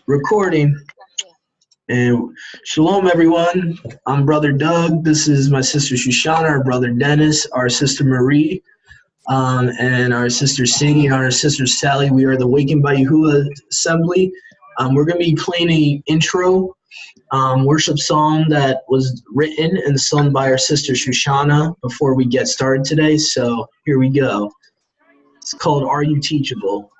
Recording. And shalom, everyone. I'm Brother Doug. This is my sister Shoshana, our brother Dennis, our sister Marie, and our sister Sadie, and our sister Sally. We are the Wakened by Yahuwah Assembly. We're going to be playing an intro worship song that was written and sung by our sister Shoshana before we get started today. So here we go. It's called Are You Teachable?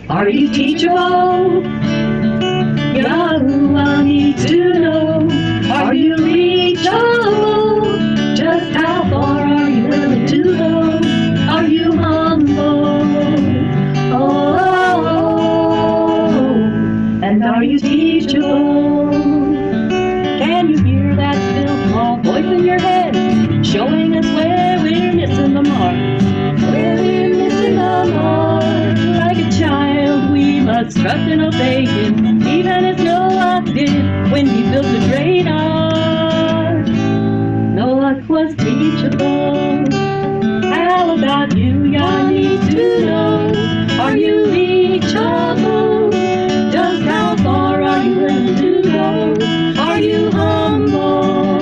Are you teachable? Yahuwah, I need to know. Are you reachable? Just how far are you willing to go? Are you humble? And are you teachable? Can you hear that still small voice in your head, showing us where we're missing the mark? Where we're missing the mark. Like a child, we must trust and obey him, even as Noah did when he built the great ark. Noah was teachable. How about you? I need to know. Are you reachable? Just how far are you willing to go? Are you humble?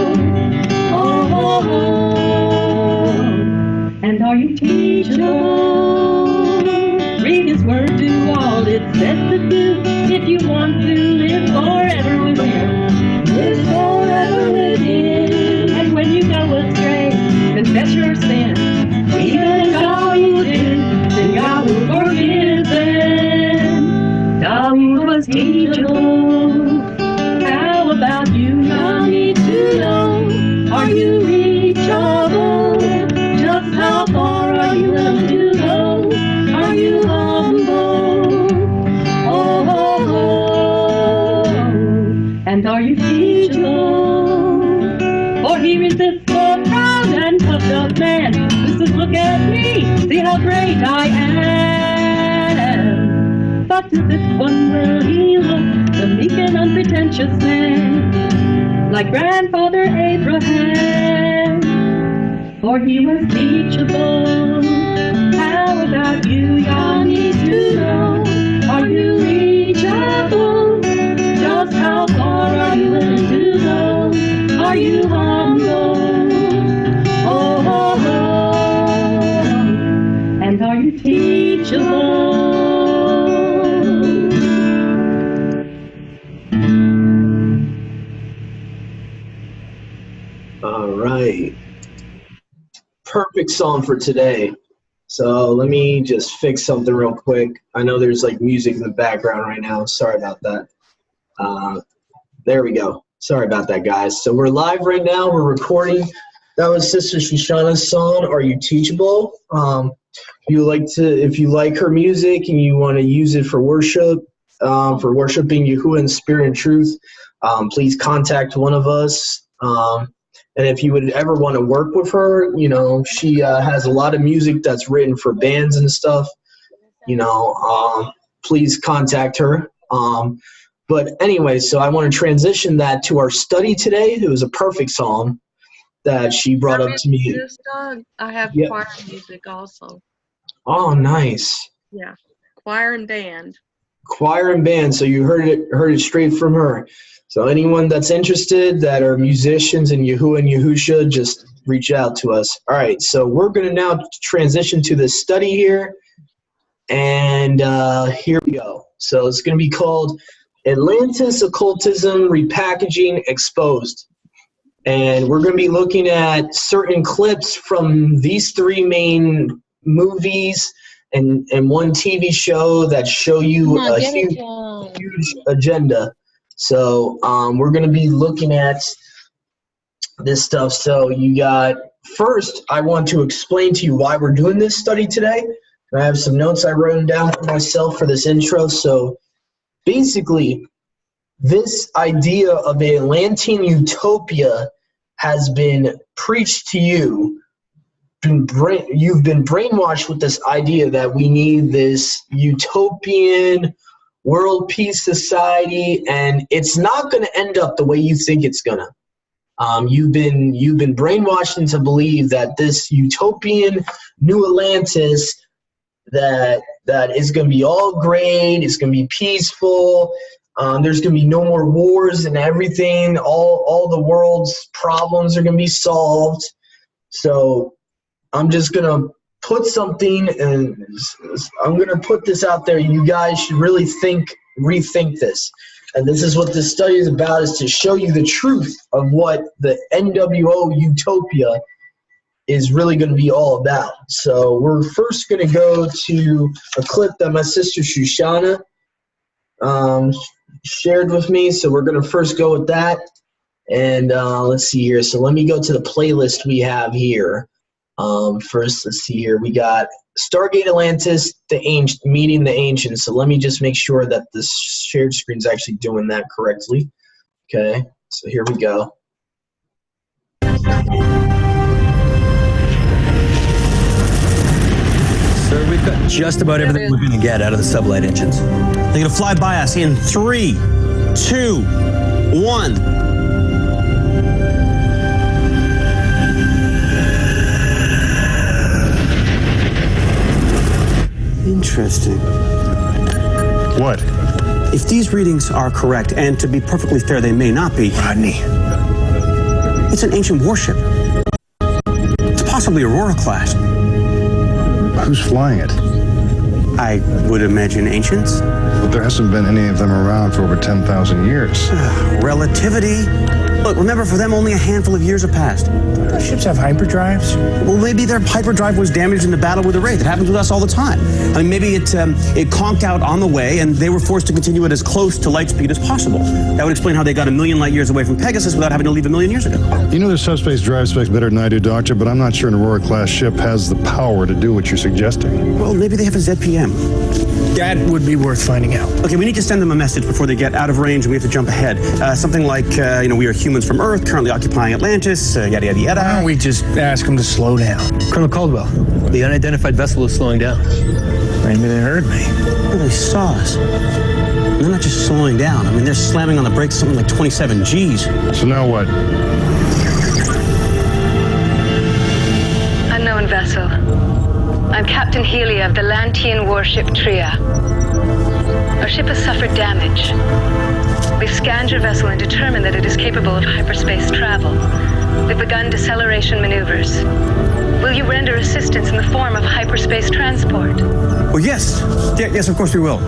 And are you teachable? Read his word, do all it says to do. If you want to live forever with him, live forever with him. And when you go astray, confess your sins. Even if all you did, then God will forgive them. Dawood was teachable. How about you? I need to know. Are you reachable? Just how far are you willing to go? Are you humble? And are you teachable? For he resists the proud and puffed up man who says, look at me, see how great I am. But to this one will he look, the meek and unpretentious man, like grandfather Abraham. For he was teachable. How about you? I need to know. Are you reachable? Just how far are you willing to go? Are you humble? And are you teachable? All right. Perfect song for today. So let me just fix something real quick. I know there's like music in the background right now. Sorry about that. There we go. Sorry about that, guys. So we're live right now. We're recording. That was Sister Shoshana's song, Are You Teachable? If you like her music and you want to use it for worship, for worshiping Yahuwah in spirit and truth, please contact one of us. And if you would ever want to work with her, you know, she has a lot of music that's written for bands and stuff. You know, please contact her. But anyway, so I want to transition that to our study today. It was a perfect song that she brought up to me. I have choir music also. Oh, nice. Yeah, choir and band. Choir and band. So you heard it straight from her. So anyone that's interested that are musicians in Yahuwah and Yahusha, just reach out to us. All right, so we're going to now transition to the study here. And here we go. So it's going to be called Atlantis Occultism, Repackaging, Exposed. And we're going to be looking at certain clips from these three main movies and one TV show that show you a huge agenda. So we're going to be looking at this stuff. So you got, first, I want to explain to you why we're doing this study today. I have some notes I wrote down for myself for this intro. So basically, this idea of the Atlantean utopia has been preached to you. You've been brainwashed with this idea that we need this utopian world peace society, and it's not going to end up the way you think it's going to. You've been brainwashed into believe that this utopian new Atlantis that is going to be all great, it's going to be peaceful, there's going to be no more wars and everything, all the world's problems are going to be solved. So I'm just going to put something, and I'm going to put this out there. You guys should really rethink this. And this is what this study is about, is to show you the truth of what the NWO utopia is really going to be all about. So we're first going to go to a clip that my sister Shoshana shared with me. So we're going to first go with that. And let's see here. So let me go to the playlist we have here. First, let's see here. We got Stargate Atlantis, meeting the Ancients. So let me just make sure that the shared screen is actually doing that correctly. Okay, so here we go. Sir, we've got just about everything we're going to get out of the sublight engines. They're going to fly by us in 3, 2, 1. Interesting. What? If these readings are correct, and to be perfectly fair, they may not be. Rodney. It's an ancient warship. It's possibly Aurora class. Who's flying it? I would imagine ancients. But there hasn't been any of them around for over 10,000 years. Relativity. Look, remember, for them, only a handful of years have passed. Those ships have hyperdrives? Well, maybe their hyperdrive was damaged in the battle with the Wraith. It happens with us all the time. I mean, maybe it conked out on the way, and they were forced to continue it as close to light speed as possible. That would explain how they got a million light years away from Pegasus without having to leave a million years ago. You know their subspace drive specs better than I do, Doctor, but I'm not sure an Aurora-class ship has the power to do what you're suggesting. Well, maybe they have a ZPM. That would be worth finding out. Okay, we need to send them a message before they get out of range, and we have to jump ahead. Something like, we are humans from Earth, currently occupying Atlantis, yada, yada, yada. Why don't we just ask them to slow down? Colonel Caldwell, the unidentified vessel is slowing down. Maybe they heard me. Well, they saw us. And they're not just slowing down. I mean, they're slamming on the brakes something like 27 Gs. So now what? Unknown vessel. I'm Captain Healy of the Atlantean warship Tria. Our ship has suffered damage. We've scanned your vessel and determined that it is capable of hyperspace travel. We've begun deceleration maneuvers. Will you render assistance in the form of hyperspace transport? Well, yes. Yes, of course we will.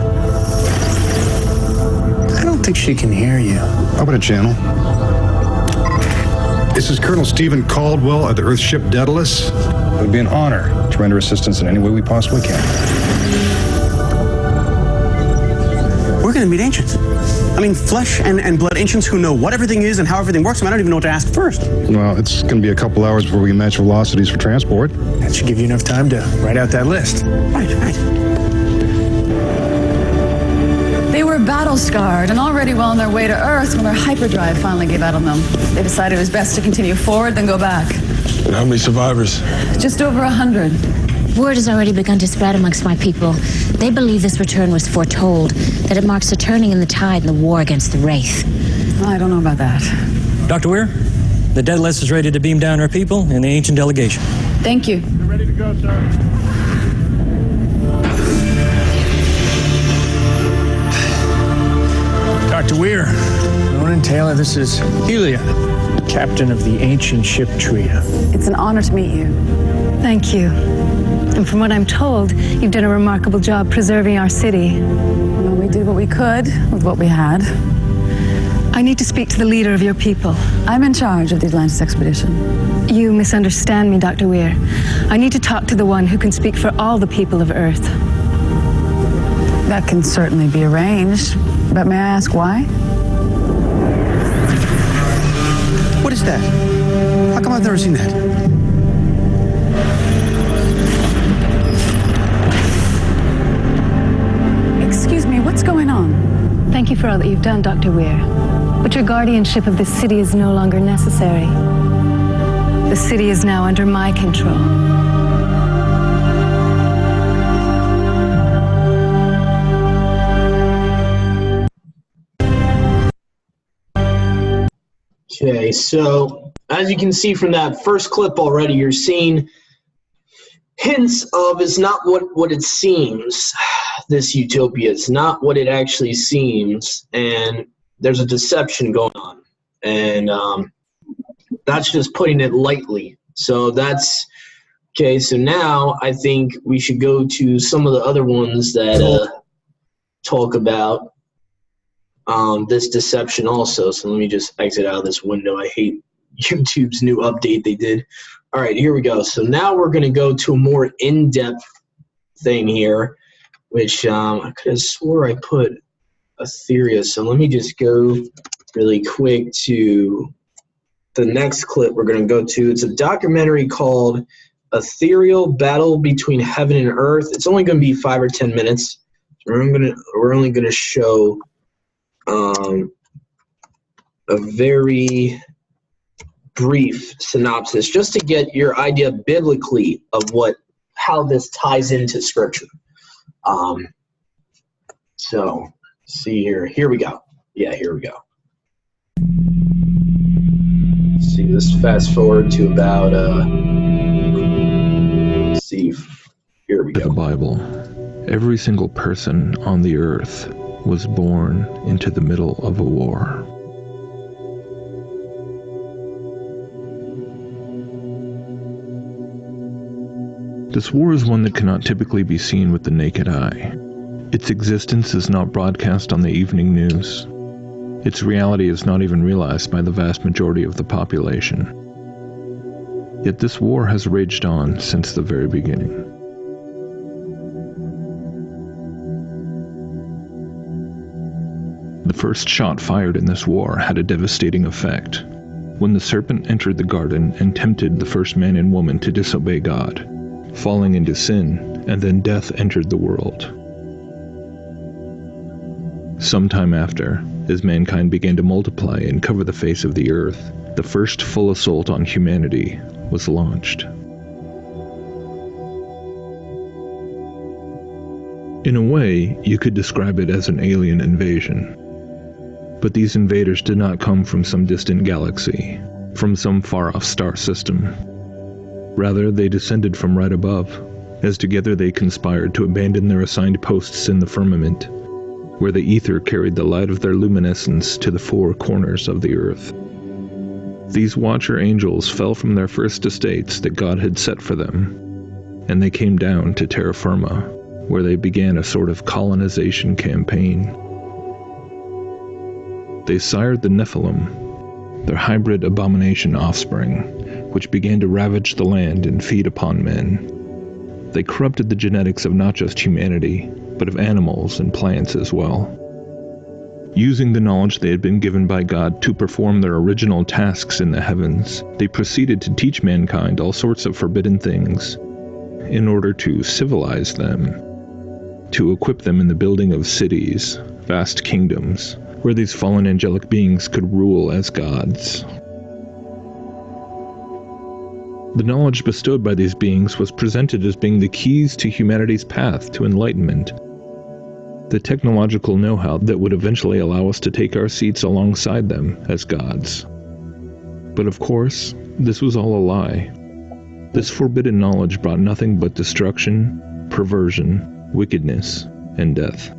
I don't think she can hear you. How about a channel? This is Colonel Stephen Caldwell of the Earthship Daedalus. It would be an honor to render assistance in any way we possibly can. We're going to meet ancients. I mean, flesh and blood ancients who know what everything is and how everything works. I mean, I don't even know what to ask first. Well, it's going to be a couple hours before we can match velocities for transport. That should give you enough time to write out that list. Right. They were battle-scarred and already well on their way to Earth when their hyperdrive finally gave out on them. They decided it was best to continue forward than go back. And how many survivors? Just over 100. Word has already begun to spread amongst my people. They believe this return was foretold, that it marks a turning in the tide in the war against the Wraith. I don't know about that. Dr. Weir, the Daedalus is ready to beam down our people and the ancient delegation. Thank you. We're ready to go, sir. Dr. Weir, Ronan Taylor, this is Helia, captain of the ancient ship Tria. It's an honor to meet you. Thank you. And from what I'm told, you've done a remarkable job preserving our city. Well, we did what we could with what we had. I need to speak to the leader of your people. I'm in charge of the Atlantis expedition. You misunderstand me, Dr. Weir. I need to talk to the one who can speak for all the people of Earth. That can certainly be arranged, but may I ask why? What is that? How come I've never seen that? for all that you've done, Dr. Weir, but your guardianship of this city is no longer necessary. The city is now under my control. Okay, so as you can see from that first clip already, you're seeing hints of it's not what it seems. This utopia is not what it actually seems, and there's a deception going on, and that's just putting it lightly. So that's okay. So now I think we should go to some of the other ones that talk about this deception also. So let me just exit out of this window. I hate YouTube's new update they did. All right, here we go. So now we're going to go to a more in-depth thing here, which I could have swore I put Etheria. So let me just go really quick to the next clip we're going to go to. It's a documentary called Ethereal Battle Between Heaven and Earth. It's only going to be 5 or 10 minutes. So we're only going to show a very brief synopsis just to get your idea biblically of how this ties into scripture. So see here we go. Yeah, here we go. See, let's fast forward to about see, here we go. The Bible. Every single person on the earth was born into the middle of a war. This war is one that cannot typically be seen with the naked eye. Its existence is not broadcast on the evening news. Its reality is not even realized by the vast majority of the population. Yet this war has raged on since the very beginning. The first shot fired in this war had a devastating effect, when the serpent entered the garden and tempted the first man and woman to disobey God, falling into sin, and then death entered the world. Sometime after, as mankind began to multiply and cover the face of the earth, the first full assault on humanity was launched. In a way, you could describe it as an alien invasion. But these invaders did not come from some distant galaxy, from some far-off star system. Rather, they descended from right above, as together they conspired to abandon their assigned posts in the firmament, where the ether carried the light of their luminescence to the four corners of the earth. These watcher angels fell from their first estates that God had set for them, and they came down to terra firma, where they began a sort of colonization campaign. They sired the Nephilim, their hybrid abomination offspring, which began to ravage the land and feed upon men. They corrupted the genetics of not just humanity, but of animals and plants as well. Using the knowledge they had been given by God to perform their original tasks in the heavens, they proceeded to teach mankind all sorts of forbidden things in order to civilize them, to equip them in the building of cities, vast kingdoms, where these fallen angelic beings could rule as gods. The knowledge bestowed by these beings was presented as being the keys to humanity's path to enlightenment, the technological know-how that would eventually allow us to take our seats alongside them as gods. But of course, this was all a lie. This forbidden knowledge brought nothing but destruction, perversion, wickedness, and death.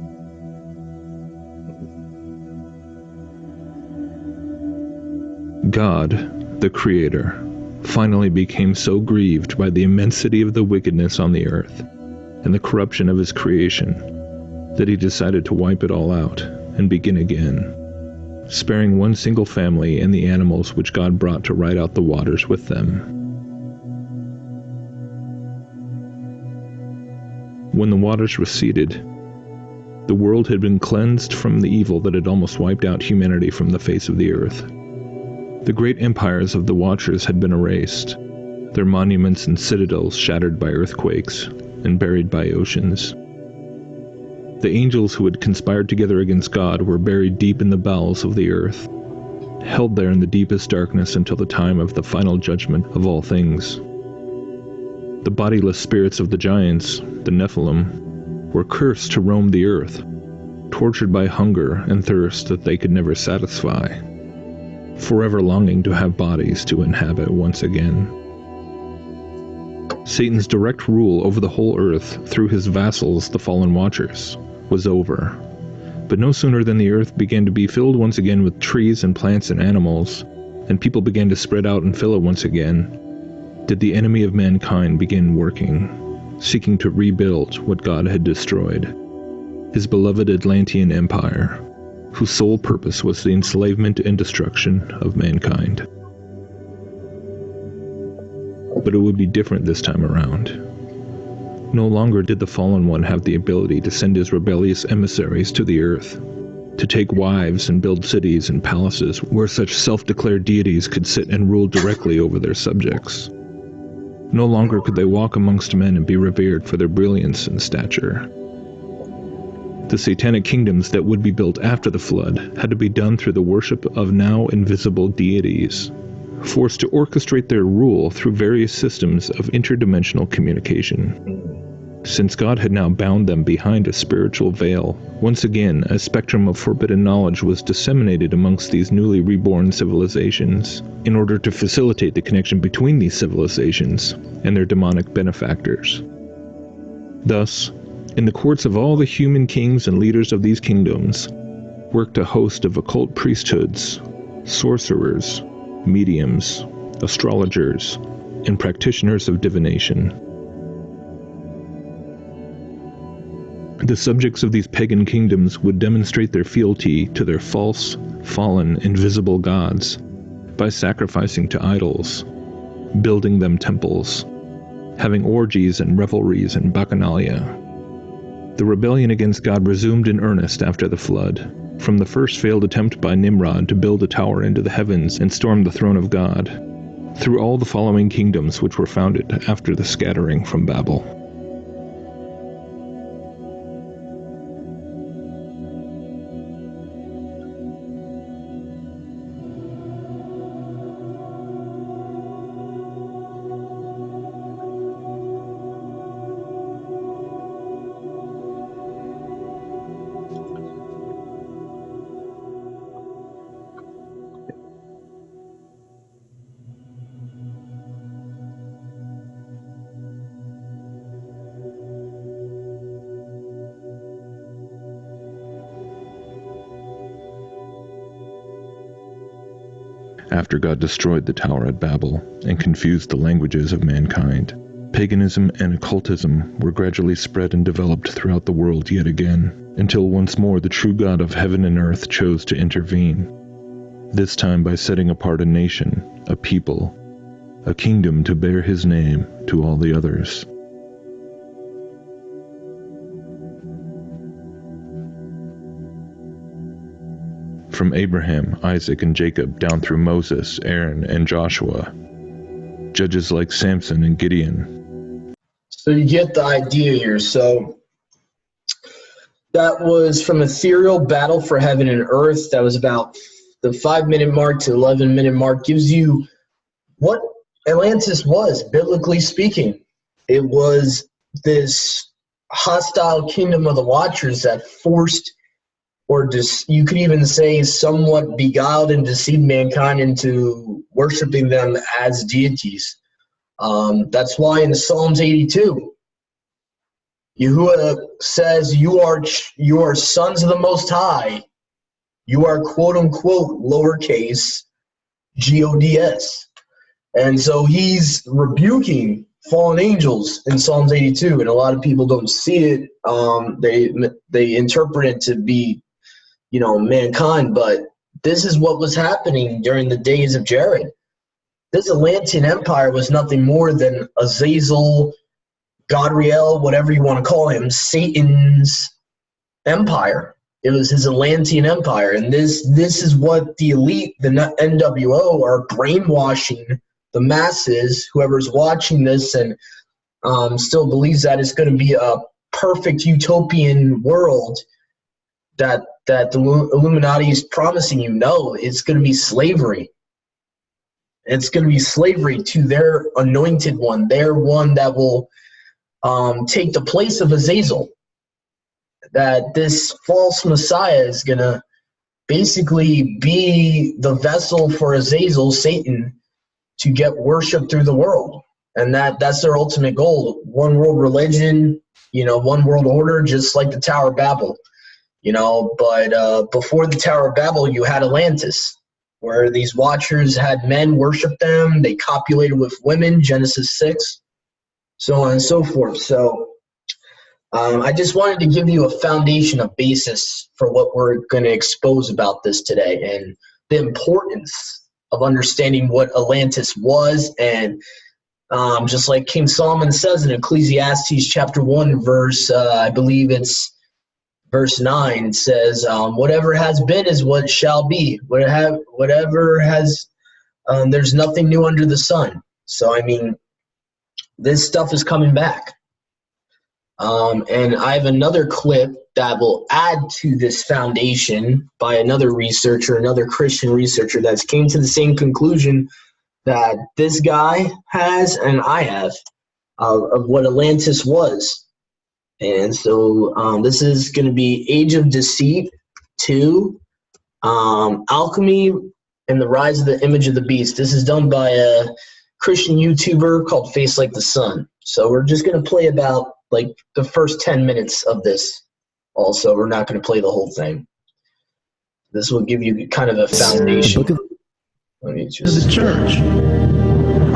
God, the Creator, finally became so grieved by the immensity of the wickedness on the earth and the corruption of his creation that he decided to wipe it all out and begin again, sparing one single family and the animals which God brought to ride out the waters with them. When the waters receded, the world had been cleansed from the evil that had almost wiped out humanity from the face of the earth. The great empires of the Watchers had been erased, their monuments and citadels shattered by earthquakes and buried by oceans. The angels who had conspired together against God were buried deep in the bowels of the earth, held there in the deepest darkness until the time of the final judgment of all things. The bodiless spirits of the giants, the Nephilim, were cursed to roam the earth, tortured by hunger and thirst that they could never satisfy, forever longing to have bodies to inhabit once again. Satan's direct rule over the whole earth through his vassals, the fallen watchers, was over. But no sooner than the earth began to be filled once again with trees and plants and animals, and people began to spread out and fill it once again, did the enemy of mankind begin working, seeking to rebuild what God had destroyed, his beloved Atlantean Empire, whose sole purpose was the enslavement and destruction of mankind. But it would be different this time around. No longer did the Fallen One have the ability to send his rebellious emissaries to the earth, to take wives and build cities and palaces where such self-declared deities could sit and rule directly over their subjects. No longer could they walk amongst men and be revered for their brilliance and stature. The satanic kingdoms that would be built after the flood had to be done through the worship of now invisible deities, forced to orchestrate their rule through various systems of interdimensional communication. Since God had now bound them behind a spiritual veil, once again a spectrum of forbidden knowledge was disseminated amongst these newly reborn civilizations, in order to facilitate the connection between these civilizations and their demonic benefactors. Thus, in the courts of all the human kings and leaders of these kingdoms, worked a host of occult priesthoods, sorcerers, mediums, astrologers, and practitioners of divination. The subjects of these pagan kingdoms would demonstrate their fealty to their false, fallen, invisible gods by sacrificing to idols, building them temples, having orgies and revelries and bacchanalia. The rebellion against God resumed in earnest after the flood, from the first failed attempt by Nimrod to build a tower into the heavens and storm the throne of God, through all the following kingdoms which were founded after the scattering from Babel. After God destroyed the tower at Babel and confused the languages of mankind, paganism and occultism were gradually spread and developed throughout the world yet again, until once more the true God of heaven and earth chose to intervene, this time by setting apart a nation, a people, a kingdom to bear his name to all the others. From Abraham, Isaac, and Jacob down through Moses, Aaron, and Joshua, judges like Samson and Gideon. So you get the idea here. So that was from Ethereal Battle for Heaven and Earth. That was about the 5-minute mark to 11-minute mark. Gives you what Atlantis was, biblically speaking. It was this hostile kingdom of the Watchers that forced, or just, you could even say, somewhat beguiled and deceived mankind into worshiping them as deities. That's why in Psalms 82, Yahuwah says, you are sons of the Most High. You are quote-unquote lowercase gods. And so he's rebuking fallen angels in Psalms 82, and a lot of people don't see it. They interpret it to be, mankind, but this is what was happening during the days of Jared. This Atlantean Empire was nothing more than Azazel, Godriel, whatever you want to call him, Satan's empire. It was his Atlantean empire, and this is what the elite, the NWO, are brainwashing the masses, whoever's watching this and still believes that it's going to be a perfect utopian world that the Illuminati is promising you. No, it's going to be slavery. It's going to be slavery to their anointed one, their one that will take the place of Azazel. That this false Messiah is going to basically be the vessel for Azazel, Satan, to get worship through the world. And that's their ultimate goal. One world religion, one world order, just like the Tower of Babel. But before the Tower of Babel, you had Atlantis, where these watchers had men worship them. They copulated with women, Genesis 6, so on and so forth. So I just wanted to give you a foundation, a basis for what we're going to expose about this today, and the importance of understanding what Atlantis was. And just like King Solomon says in Ecclesiastes chapter 1, verse, I believe it's verse 9, it says, whatever has been is what shall be. Whatever has, there's nothing new under the sun. So, I mean, this stuff is coming back. And I have another clip that will add to this foundation by another researcher, another Christian researcher that's came to the same conclusion that this guy has and I have of what Atlantis was. And so this is going to be Age of Deceit 2, Alchemy and the Rise of the Image of the Beast. This is done by a Christian YouTuber called Face Like the Sun. So we're just going to play about like the first 10 minutes of this. Also, we're not going to play the whole thing. This will give you kind of a foundation. Let me just... The church.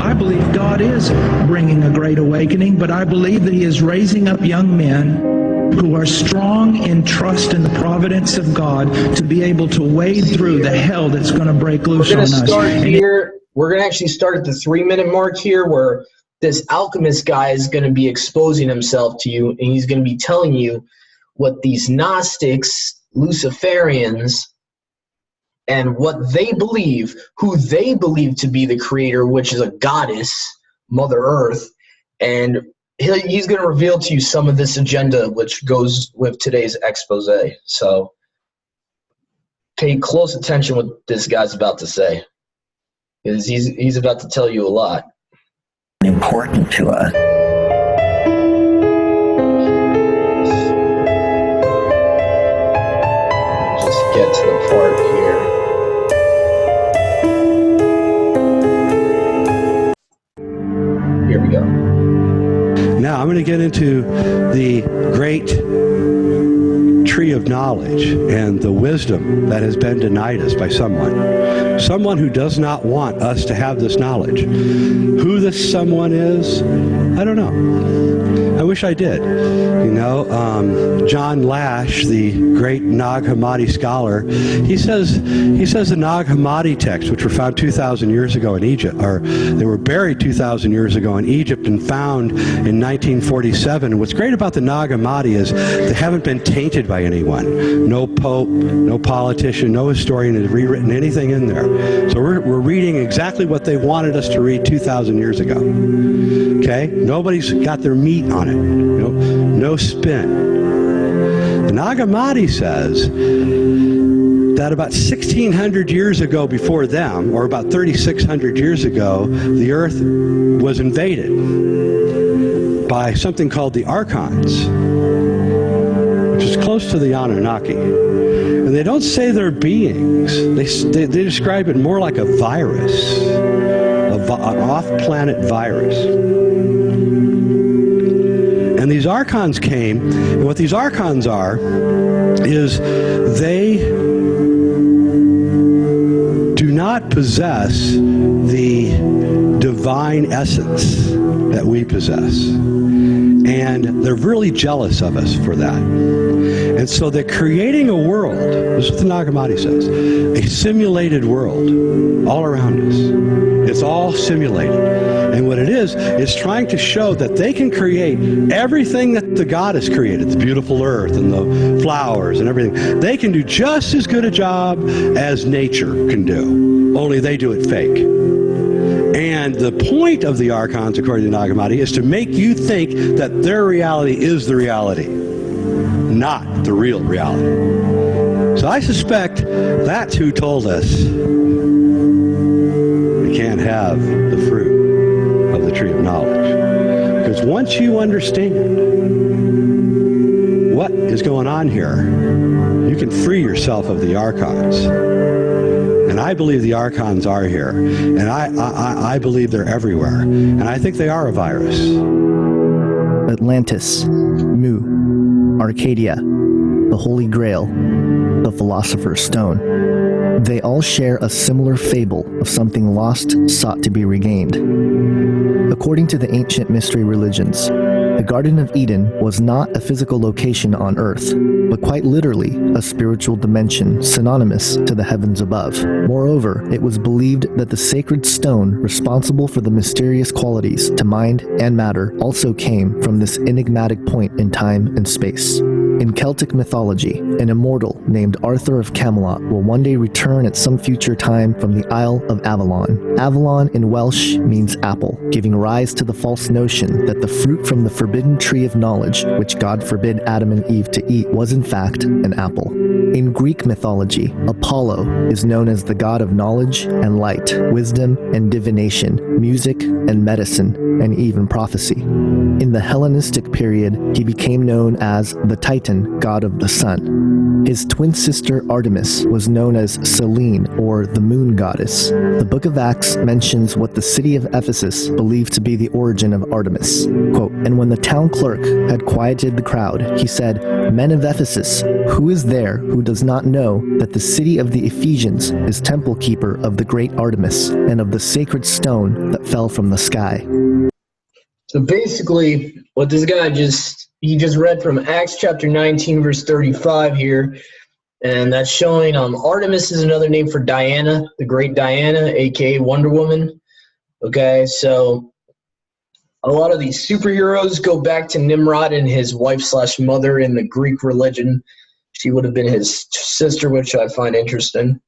I believe God is bringing a great awakening, but I believe that he is raising up young men who are strong in trust in the providence of God to be able to wade through the hell that's going to break loose on us. We're going to actually start at the 3-minute mark here, where this alchemist guy is going to be exposing himself to you, and he's going to be telling you what these Gnostics, Luciferians, and what they believe, who they believe to be the creator, which is a goddess, Mother Earth, and he's going to reveal to you some of this agenda, which goes with today's expose. So pay close attention what this guy's about to say, because he's about to tell you a lot. Important to us. Just get to the part here. Here we go. Now I'm going to get into the great tree of knowledge and the wisdom that has been denied us by someone who does not want us to have this knowledge. Who this someone is, I don't know. I wish I did. John Lash, the great Nag Hammadi scholar, he says the Nag Hammadi texts, which were found 2,000 years ago in Egypt, or they were buried 2,000 years ago in Egypt and found in 1947. And what's great about the Nag Hammadi is they haven't been tainted by anyone. No pope, no politician, no historian has rewritten anything in there. So we're reading exactly what they wanted us to read 2,000 years ago. Okay? Nobody's got their meat on it. No spin. The Nag Hammadi says that about 1,600 years ago before them, or about 3,600 years ago, the earth was invaded by something called the Archons, which is close to the Anunnaki. And they don't say they're beings. They describe it more like a virus, an off-planet virus. And these Archons came, and what these Archons are is they do not possess the divine essence that we possess. And they're really jealous of us for that. And so they're creating a world, this is what the Nag Hammadi says, a simulated world all around us. It's all simulated. And what it is trying to show that they can create everything that the God has created, the beautiful earth and the flowers and everything. They can do just as good a job as nature can do, only they do it fake. And the point of the Archons, according to Nag Hammadi, is to make you think that their reality is the reality, not the real reality. So I suspect that's who told us we can't have the fruit of the tree of knowledge. Because once you understand what is going on here, you can free yourself of the Archons. And I believe the Archons are here. And I believe they're everywhere. And I think they are a virus. Atlantis, Mu, Arcadia, the Holy Grail, the Philosopher's Stone. They all share a similar fable of something lost sought to be regained. According to the ancient mystery religions, the Garden of Eden was not a physical location on Earth, but quite literally a spiritual dimension synonymous to the heavens above. Moreover, it was believed that the sacred stone responsible for the mysterious qualities to mind and matter also came from this enigmatic point in time and space. In Celtic mythology, an immortal named Arthur of Camelot will one day return at some future time from the Isle of Avalon. Avalon in Welsh means apple, giving rise to the false notion that the fruit from the forbidden tree of knowledge, which God forbid Adam and Eve to eat, was in fact an apple. In Greek mythology, Apollo is known as the god of knowledge and light, wisdom and divination, music and medicine, and even prophecy. In the Hellenistic period, he became known as the Titan, god of the sun. His twin sister Artemis was known as Selene, or the moon goddess. The book of Acts mentions what the city of Ephesus believed to be the origin of Artemis. Quote, "And when the town clerk had quieted the crowd, he said, 'Men of Ephesus, who is there who does not know that the city of the Ephesians is temple keeper of the great Artemis and of the sacred stone that fell from the sky?'" So basically, what this guy just read from Acts chapter 19, verse 35 here, and that's showing Artemis is another name for Diana, the great Diana, aka Wonder Woman. Okay, so a lot of these superheroes go back to Nimrod and his wife/mother in the Greek religion. She would have been his sister, which I find interesting.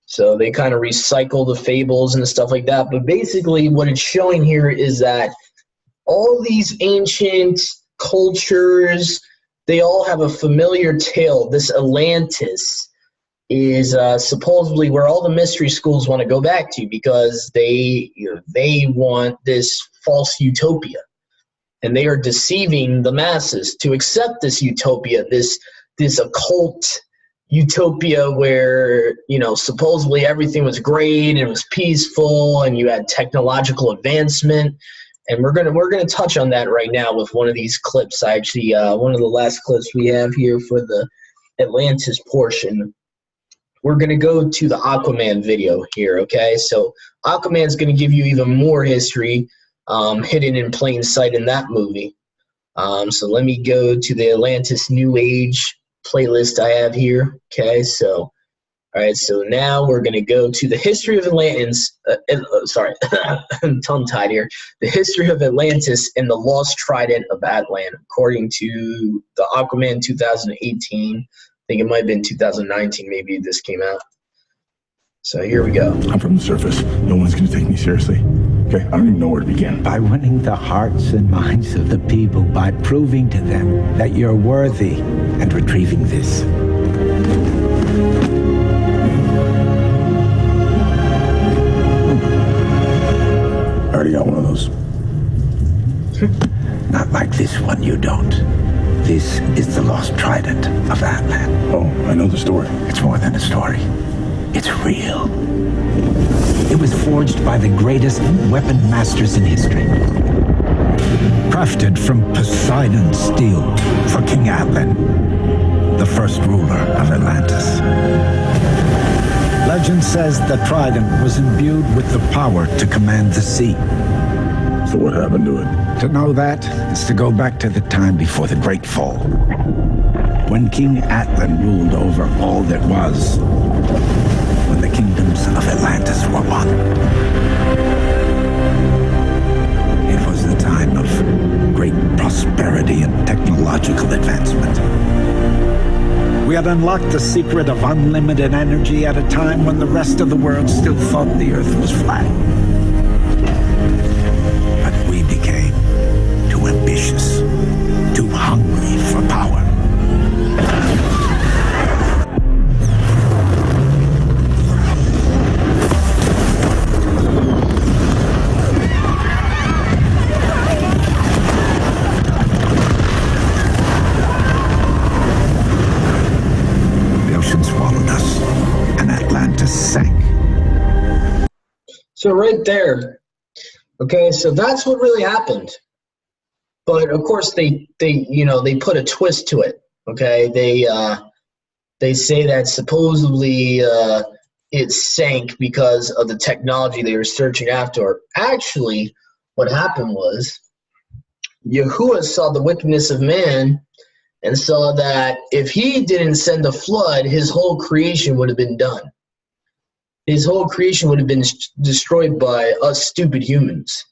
So they kind of recycle the fables and stuff like that. But basically what it's showing here is that all these ancient cultures, they all have a familiar tale. This Atlantis is supposedly where all the mystery schools want to go back to, because they want this false utopia, and they are deceiving the masses to accept this utopia, this occult utopia where, you know, supposedly everything was great and it was peaceful and you had technological advancement. And we're gonna touch on that right now with one of these clips. Actually, one of the last clips we have here for the Atlantis portion. We're gonna go to the Aquaman video here. Okay, so Aquaman's gonna give you even more history hidden in plain sight in that movie. So let me go to the Atlantis New Age playlist I have here. Okay, so all right, so now we're going to go to the history of Atlantis. Sorry, I'm tongue-tied here. The history of Atlantis and the lost trident of Atlan, according to the Aquaman 2018. I think it might have been 2019. Maybe this came out. So here we go. I'm from the surface. No one's going to take me seriously. Okay, I don't even know where to begin. By winning the hearts and minds of the people, by proving to them that you're worthy, and retrieving this. I already got one of those. Not like this one, you don't. This is the lost trident of Atlan. Oh, I know the story. It's more than a story. It's real. It was forged by the greatest weapon masters in history. Crafted from Poseidon's steel for King Atlan, the first ruler of Atlantis. Legend says the trident was imbued with the power to command the sea. So what happened to it? To know that is to go back to the time before the Great Fall, when King Atlan ruled over all that was, when the kingdoms of Atlantis were one. It was the time of great prosperity and technological advancement. We had unlocked the secret of unlimited energy at a time when the rest of the world still thought the Earth was flat. ambitious, too hungry for power. The ocean swallowed us, and Atlantis sank. So right there, okay, so that's what really happened. But of course they put a twist to it. Okay, they say that supposedly it sank because of the technology they were searching after. Actually, what happened was Yahuwah saw the wickedness of man and saw that if he didn't send a flood, his whole creation would have been done. His whole creation would have been destroyed by us stupid humans.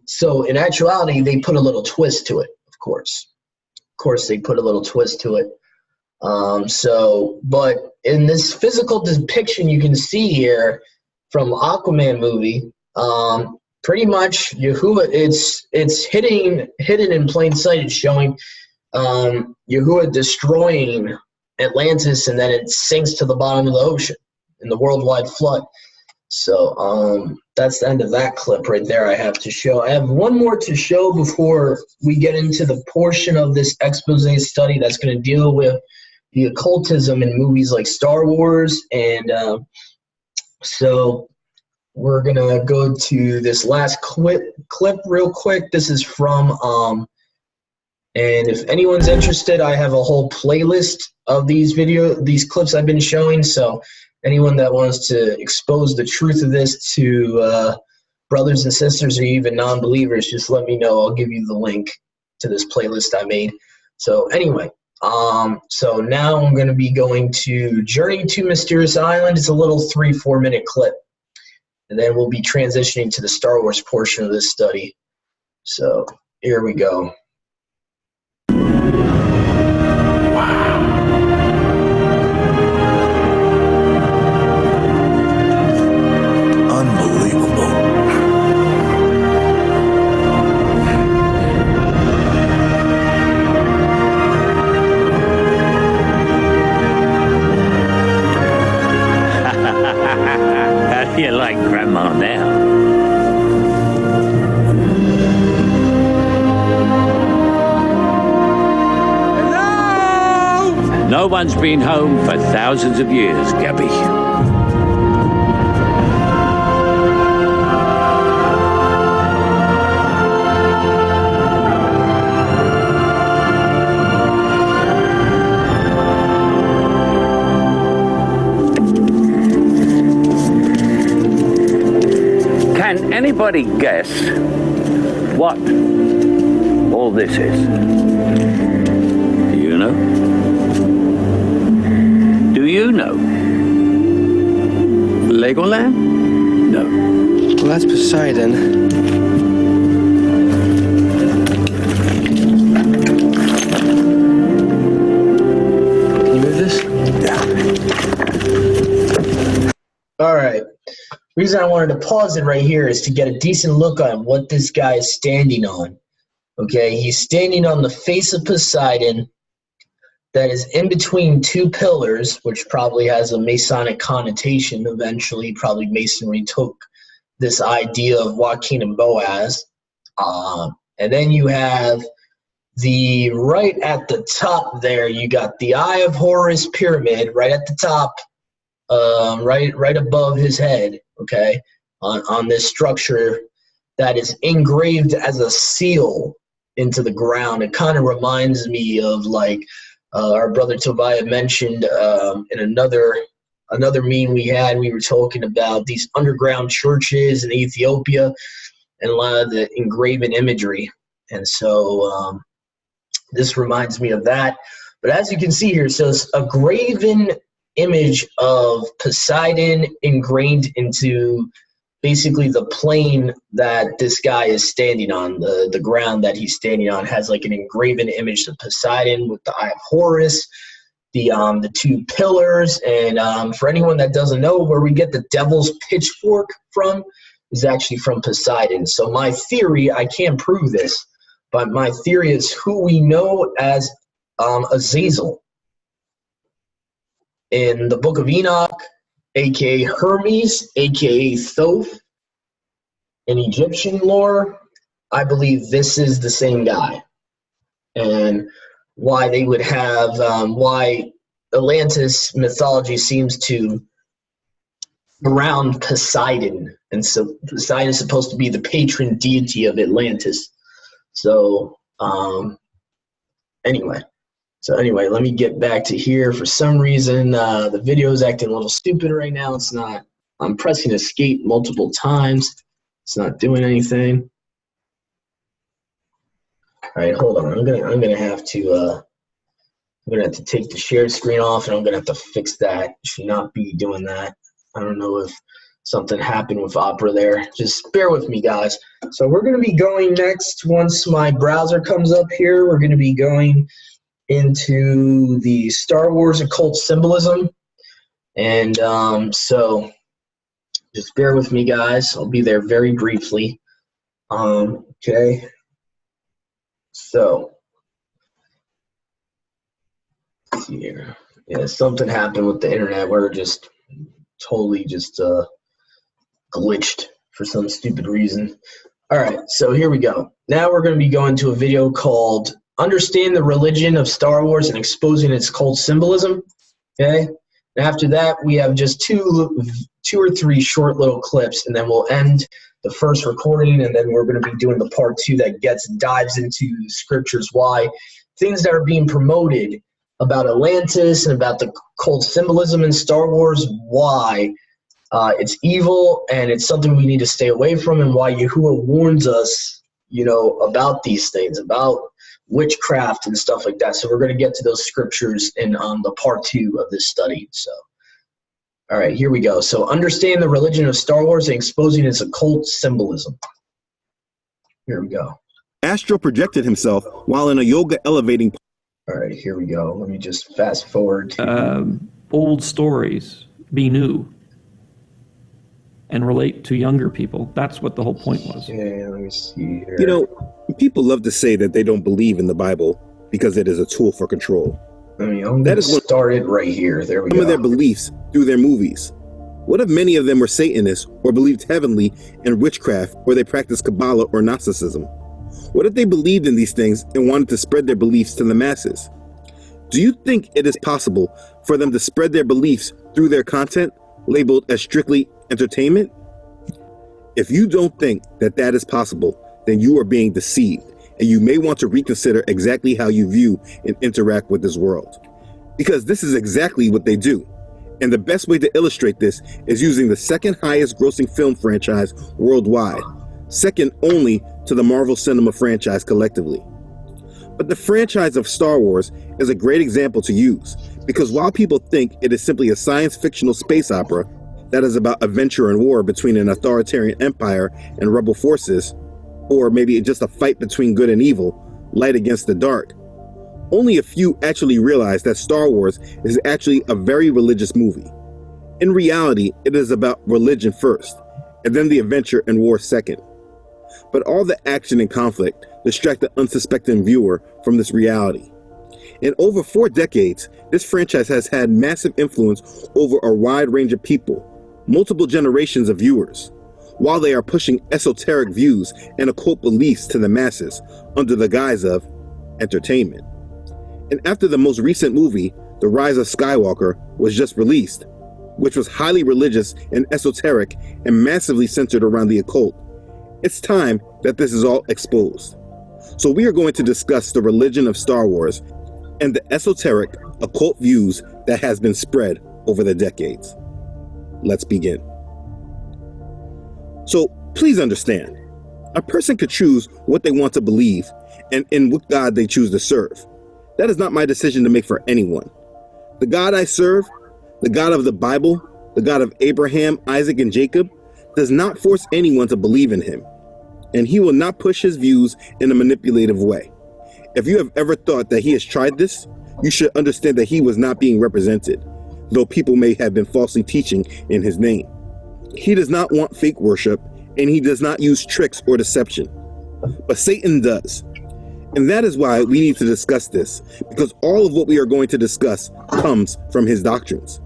So in actuality, they put a little twist to it, of course. Of course, they put a little twist to it. But in this physical depiction you can see here from Aquaman movie, pretty much Yahuwah, it's hidden in plain sight. It's showing Yahuwah destroying Atlantis, and then it sinks to the bottom of the ocean in the worldwide flood. So that's the end of that clip right there I have to show. I have one more to show before we get into the portion of this expose study that's going to deal with the occultism in movies like Star Wars. And so we're going to go to this last clip real quick. This is from, and if anyone's interested, I have a whole playlist of these clips I've been showing. So anyone that wants to expose the truth of this to brothers and sisters or even non-believers, just let me know. I'll give you the link to this playlist I made. So anyway, so now I'm going to be going to Journey to Mysterious Island. It's a little 3-4 minute clip. And then we'll be transitioning to the Star Wars portion of this study. So here we go. You like Grandma now? Hello? No one's been home for thousands of years, Gabby. Can anybody guess what all this is? Do you know? Do you know? Legoland? No. Well, that's Poseidon. Can you move this? Yeah. All right. The reason I wanted to pause it right here is to get a decent look on what this guy is standing on. Okay, he's standing on the face of Poseidon that is in between two pillars, which probably has a Masonic connotation. Eventually, probably Masonry took this idea of Joaquin and Boaz. And then you have the right at the top there, you got the Eye of Horus pyramid right at the top, right above his head. Okay, on this structure that is engraved as a seal into the ground. It kind of reminds me of like our brother Tobiah mentioned in another meme we had. We were talking about these underground churches in Ethiopia and a lot of the engraven imagery. And so this reminds me of that. But as you can see here, it says a graven image of Poseidon ingrained into basically the plane that this guy is standing on. The ground that he's standing on has like an engraven image of Poseidon with the Eye of Horus, the two pillars. And for anyone that doesn't know, where we get the devil's pitchfork from is actually from Poseidon. So my theory, I can't prove this, but my theory is who we know as Azazel in the Book of Enoch, aka Hermes, aka Thoth. In Egyptian lore, I believe this is the same guy, and why they would have why Atlantis mythology seems to around Poseidon, and so Poseidon is supposed to be the patron deity of Atlantis. So anyway, let me get back to here. For some reason, the video is acting a little stupid right now. It's not. I'm pressing escape multiple times. It's not doing anything. All right, hold on. I'm gonna have to take the shared screen off, and I'm gonna have to fix that. Should not be doing that. I don't know if something happened with Opera there. Just bear with me, guys. So we're gonna be going next. Once my browser comes up here, we're gonna be going into the Star Wars occult symbolism, and so just bear with me, guys. I'll be there very briefly. Okay. So, let's see here. Yeah, something happened with the internet where it just totally just glitched for some stupid reason. All right, so here we go. Now we're going to be going to a video called Understand the Religion of Star Wars and Exposing Its Cult Symbolism. Okay. And after that, we have just two or three short little clips, and then we'll end the first recording, and then we're going to be doing the part 2 that dives into scriptures, why things that are being promoted about Atlantis and about the cult symbolism in Star Wars, why it's evil and it's something we need to stay away from, and why Yahuwah warns us, about these things, about witchcraft and stuff like that. So we're going to get to those scriptures in the part 2 of this study. So, all right, here we go. So understand the religion of Star Wars and exposing its occult symbolism. Here we go. Astro projected himself while in a yoga elevating. All right, here we go. Let me just fast forward to old stories, be new, and relate to younger people. That's what the whole point was. Yeah, let me see here. People love to say that they don't believe in the Bible because it is a tool for control. I mean, I'm going to start it right here. There we go. Some of their beliefs through their movies. What if many of them were Satanists or believed heavily in witchcraft, or they practiced Kabbalah or Gnosticism? What if they believed in these things and wanted to spread their beliefs to the masses? Do you think it is possible for them to spread their beliefs through their content, labeled as strictly entertainment? If you don't think that that is possible, then you are being deceived, and you may want to reconsider exactly how you view and interact with this world. Because this is exactly what they do. And the best way to illustrate this is using the second highest grossing film franchise worldwide, second only to the Marvel Cinema franchise collectively. But the franchise of Star Wars is a great example to use, because while people think it is simply a science fictional space opera that is about adventure and war between an authoritarian empire and rebel forces, or maybe just a fight between good and evil, light against the dark, only a few actually realize that Star Wars is actually a very religious movie. In reality, it is about religion first, and then the adventure and war second. But all the action and conflict distract the unsuspecting viewer from this reality. In over 4 decades, this franchise has had massive influence over a wide range of people, multiple generations of viewers, while they are pushing esoteric views and occult beliefs to the masses under the guise of entertainment. And after the most recent movie, The Rise of Skywalker, was just released, which was highly religious and esoteric and massively centered around the occult, it's time that this is all exposed. So we are going to discuss the religion of Star Wars and the esoteric occult views that has been spread over the decades. Let's begin. So please understand, a person could choose what they want to believe and in what God they choose to serve. That is not my decision to make for anyone. The God I serve, the God of the Bible, the God of Abraham, Isaac, and Jacob, does not force anyone to believe in him, and he will not push his views in a manipulative way. If you have ever thought that he has tried this, you should understand that he was not being represented, though people may have been falsely teaching in his name. He does not want fake worship, and he does not use tricks or deception. But Satan does. And that is why we need to discuss this, because all of what we are going to discuss comes from his doctrines.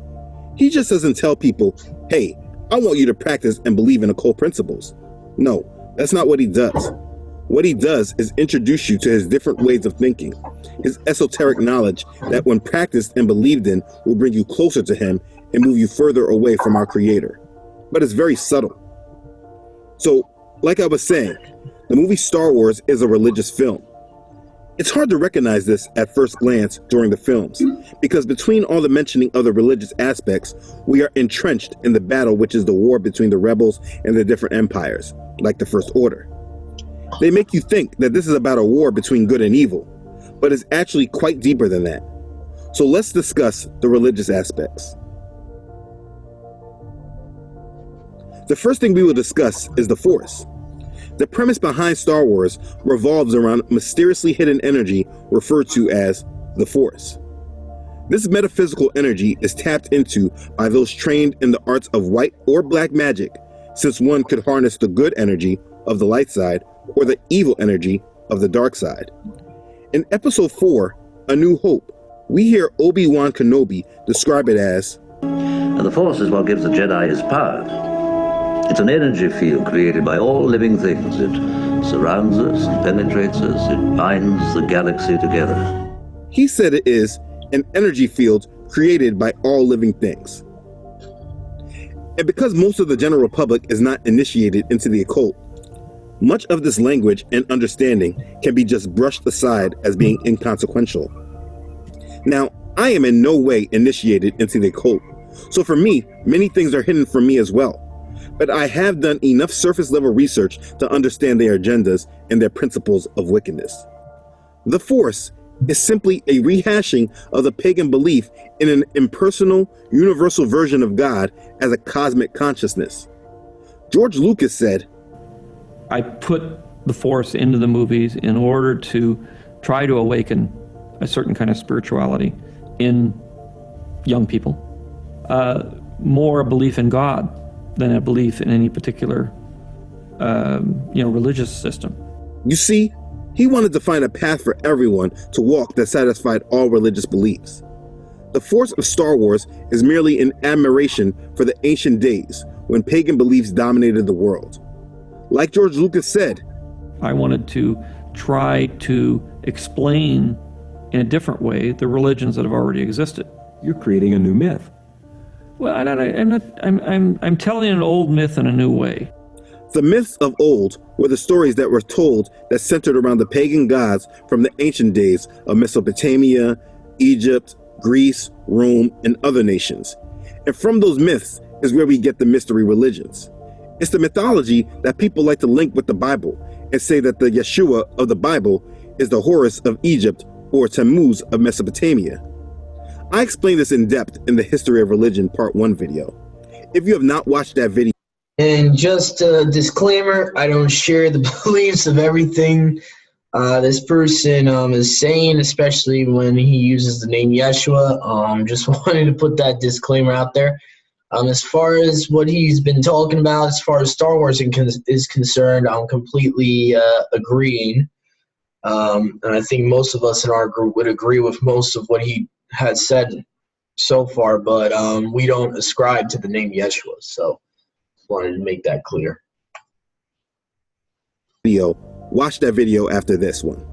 He just doesn't tell people, hey, I want you to practice and believe in occult principles. No, that's not what he does. What he does is introduce you to his different ways of thinking, his esoteric knowledge that when practiced and believed in will bring you closer to him and move you further away from our Creator. But it's very subtle. So, like I was saying, the movie Star Wars is a religious film. It's hard to recognize this at first glance during the films, because between all the mentioning of the religious aspects, we are entrenched in the battle, which is the war between the rebels and the different empires, like the First Order. They make you think that this is about a war between good and evil, but it's actually quite deeper than that. So let's discuss the religious aspects. The first thing we will discuss is the Force. The premise behind Star Wars revolves around mysteriously hidden energy referred to as the Force. This metaphysical energy is tapped into by those trained in the arts of white or black magic, since one could harness the good energy of the light side or the evil energy of the dark side. In Episode 4, A New Hope, we hear Obi-Wan Kenobi describe it as, "And the Force is what gives the Jedi his power. It's an energy field created by all living things. It surrounds us and penetrates us. It binds the galaxy together." He said it is an energy field created by all living things. And because most of the general public is not initiated into the occult, much of this language and understanding can be just brushed aside as being inconsequential. Now, I am in no way initiated into the occult, so for me, many things are hidden from me as well. But I have done enough surface level research to understand their agendas and their principles of wickedness. The Force is simply a rehashing of the pagan belief in an impersonal, universal version of God as a cosmic consciousness. George Lucas said, I put the Force into the movies in order to try to awaken a certain kind of spirituality in young people. More a belief in God than a belief in any particular, religious system. You see, he wanted to find a path for everyone to walk that satisfied all religious beliefs. The Force of Star Wars is merely an admiration for the ancient days when pagan beliefs dominated the world. Like George Lucas said, I wanted to try to explain in a different way the religions that have already existed. You're creating a new myth. Well, I'm telling an old myth in a new way. The myths of old were the stories that were told that centered around the pagan gods from the ancient days of Mesopotamia, Egypt, Greece, Rome, and other nations. And from those myths is where we get the mystery religions. It's the mythology that people like to link with the Bible and say that the Yeshua of the Bible is the Horus of Egypt or Tammuz of Mesopotamia. I explained this in depth in the History of Religion Part 1 video. If you have not watched that video. And just a disclaimer, I don't share the beliefs of everything this person is saying, especially when he uses the name Yeshua. Just wanted to put that disclaimer out there. As far as what he's been talking about, as far as Star Wars is concerned, I'm completely agreeing. And I think most of us in our group would agree with most of what he has said so far, but we don't ascribe to the name Yeshua, so wanted to make that clear. Watch that video after this one.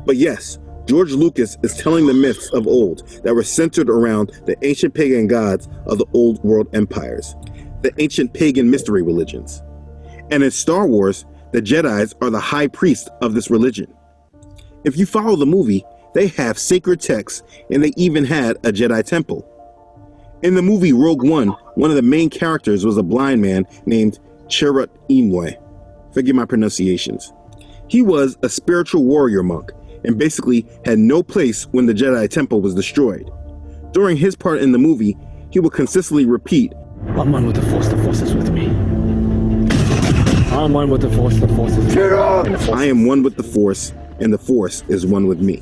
But yes, George Lucas is telling the myths of old that were centered around the ancient pagan gods of the old world empires, the ancient pagan mystery religions. And in Star Wars, the Jedis are the high priest of this religion. If you follow the movie, they have sacred texts, and they even had a Jedi temple. In the movie Rogue One, one of the main characters was a blind man named Chirrut Imwe. Forgive my pronunciations. He was a spiritual warrior monk, and basically had no place when the Jedi temple was destroyed. During his part in the movie, he would consistently repeat, I'm one with the Force is with me. I'm one with the Force is with me. I am one with the Force, and the Force is one with me.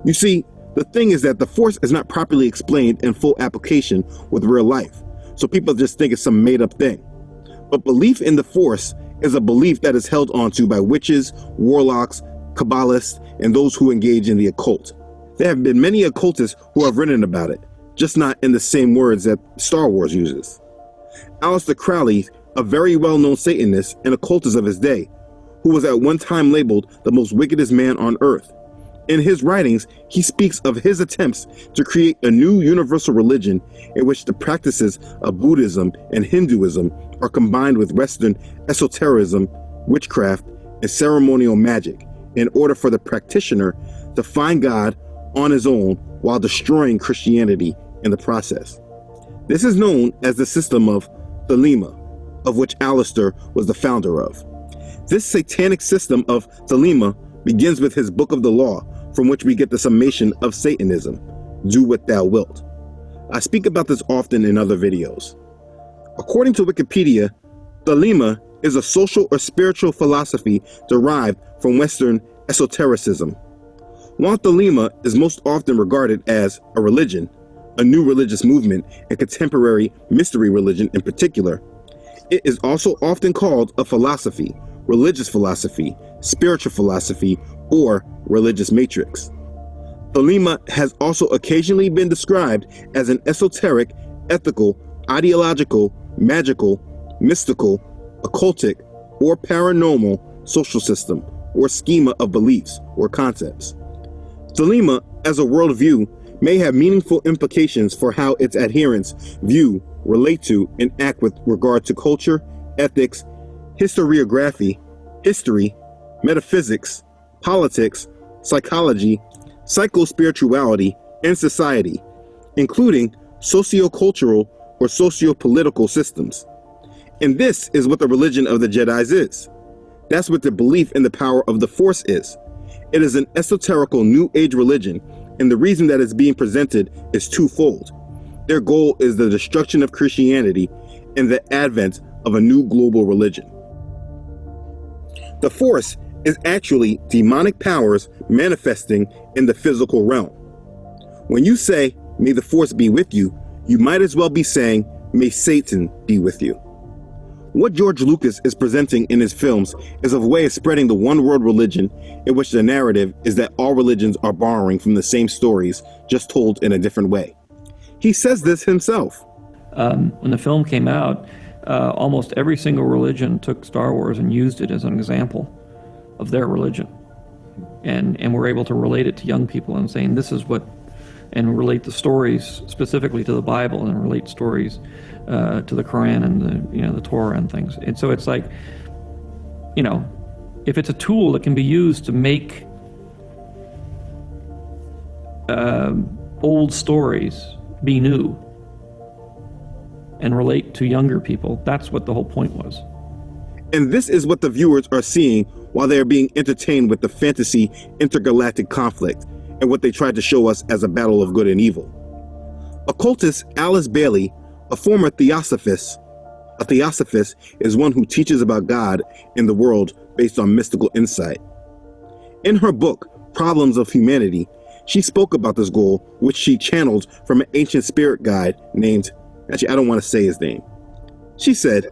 You see, the thing is that the Force is not properly explained in full application with real life, so people just think it's some made-up thing. But belief in the Force is a belief that is held onto by witches, warlocks, Kabbalists, and those who engage in the occult. There have been many occultists who have written about it, just not in the same words that Star Wars uses. Aleister Crowley, a very well-known Satanist and occultist of his day, who was at one time labeled the most wickedest man on earth. In his writings, he speaks of his attempts to create a new universal religion in which the practices of Buddhism and Hinduism are combined with Western esotericism, witchcraft, and ceremonial magic in order for the practitioner to find God on his own while destroying Christianity in the process. This is known as the system of Thelema, of which Aleister was the founder of. This satanic system of Thelema begins with his Book of the Law, from which we get the summation of Satanism, do what thou wilt. I speak about this often in other videos. According to Wikipedia, Thelema is a social or spiritual philosophy derived from Western esotericism. While Thelema is most often regarded as a religion, a new religious movement, and contemporary mystery religion in particular, it is also often called a philosophy, religious philosophy, spiritual philosophy, or religious matrix. Thelema has also occasionally been described as an esoteric, ethical, ideological, magical, mystical, occultic, or paranormal social system or schema of beliefs or concepts. Thelema, as a worldview, may have meaningful implications for how its adherents view, relate to, and act with regard to culture, ethics, historiography, history, metaphysics, politics, psychology, psychospirituality, and society, including sociocultural or socio-political systems. And this is what the religion of the Jedis is. That's what the belief in the power of the Force is. It is an esoterical New Age religion, and the reason that it's being presented is twofold. Their goal is the destruction of Christianity and the advent of a new global religion. The Force is actually demonic powers manifesting in the physical realm. When you say, "May the Force be with you," you might as well be saying, "May Satan be with you." What George Lucas is presenting in his films is a way of spreading the one world religion in which the narrative is that all religions are borrowing from the same stories, just told in a different way. He says this himself. When the film came out, almost every single religion took Star Wars and used it as an example of their religion. And were able to relate it to young people and saying this is what, and relate the stories specifically to the Bible and relate stories to the Quran and the Torah and things. And so it's like, if it's a tool that can be used to make old stories be new and relate to younger people, that's what the whole point was. And this is what the viewers are seeing while they are being entertained with the fantasy intergalactic conflict and what they tried to show us as a battle of good and evil. Occultist Alice Bailey, a former theosophist, a theosophist is one who teaches about God and the world based on mystical insight. In her book, Problems of Humanity, she spoke about this goal, which she channeled from an ancient spirit guide named, actually I don't want to say his name. She said,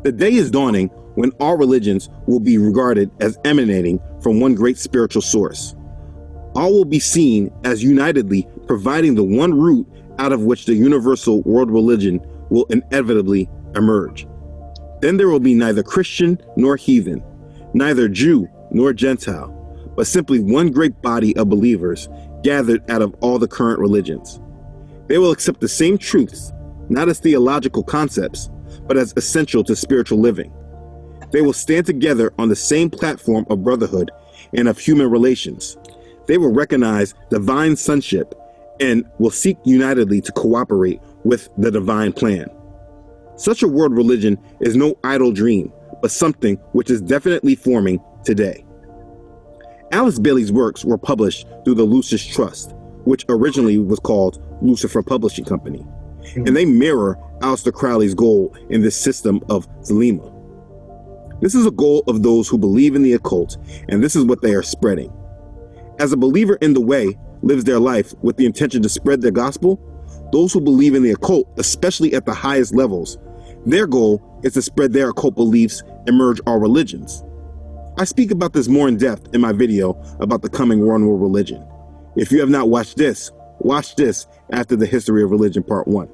"The day is dawning when all religions will be regarded as emanating from one great spiritual source. All will be seen as unitedly providing the one root out of which the universal world religion will inevitably emerge. Then there will be neither Christian nor heathen, neither Jew nor Gentile, but simply one great body of believers gathered out of all the current religions. They will accept the same truths, not as theological concepts, but as essential to spiritual living. They will stand together on the same platform of brotherhood and of human relations. They will recognize divine sonship and will seek unitedly to cooperate with the divine plan. Such a world religion is no idle dream, but something which is definitely forming today." Alice Bailey's works were published through the Lucis Trust, which originally was called Lucifer Publishing Company, and they mirror Aleister Crowley's goal in this system of Thelema. This is a goal of those who believe in the occult, and this is what they are spreading. As a believer in the way lives their life with the intention to spread their gospel, those who believe in the occult, especially at the highest levels, their goal is to spread their occult beliefs and merge all religions. I speak about this more in depth in my video about the coming one world religion. If you have not watched this, watch this after the History of Religion Part 1.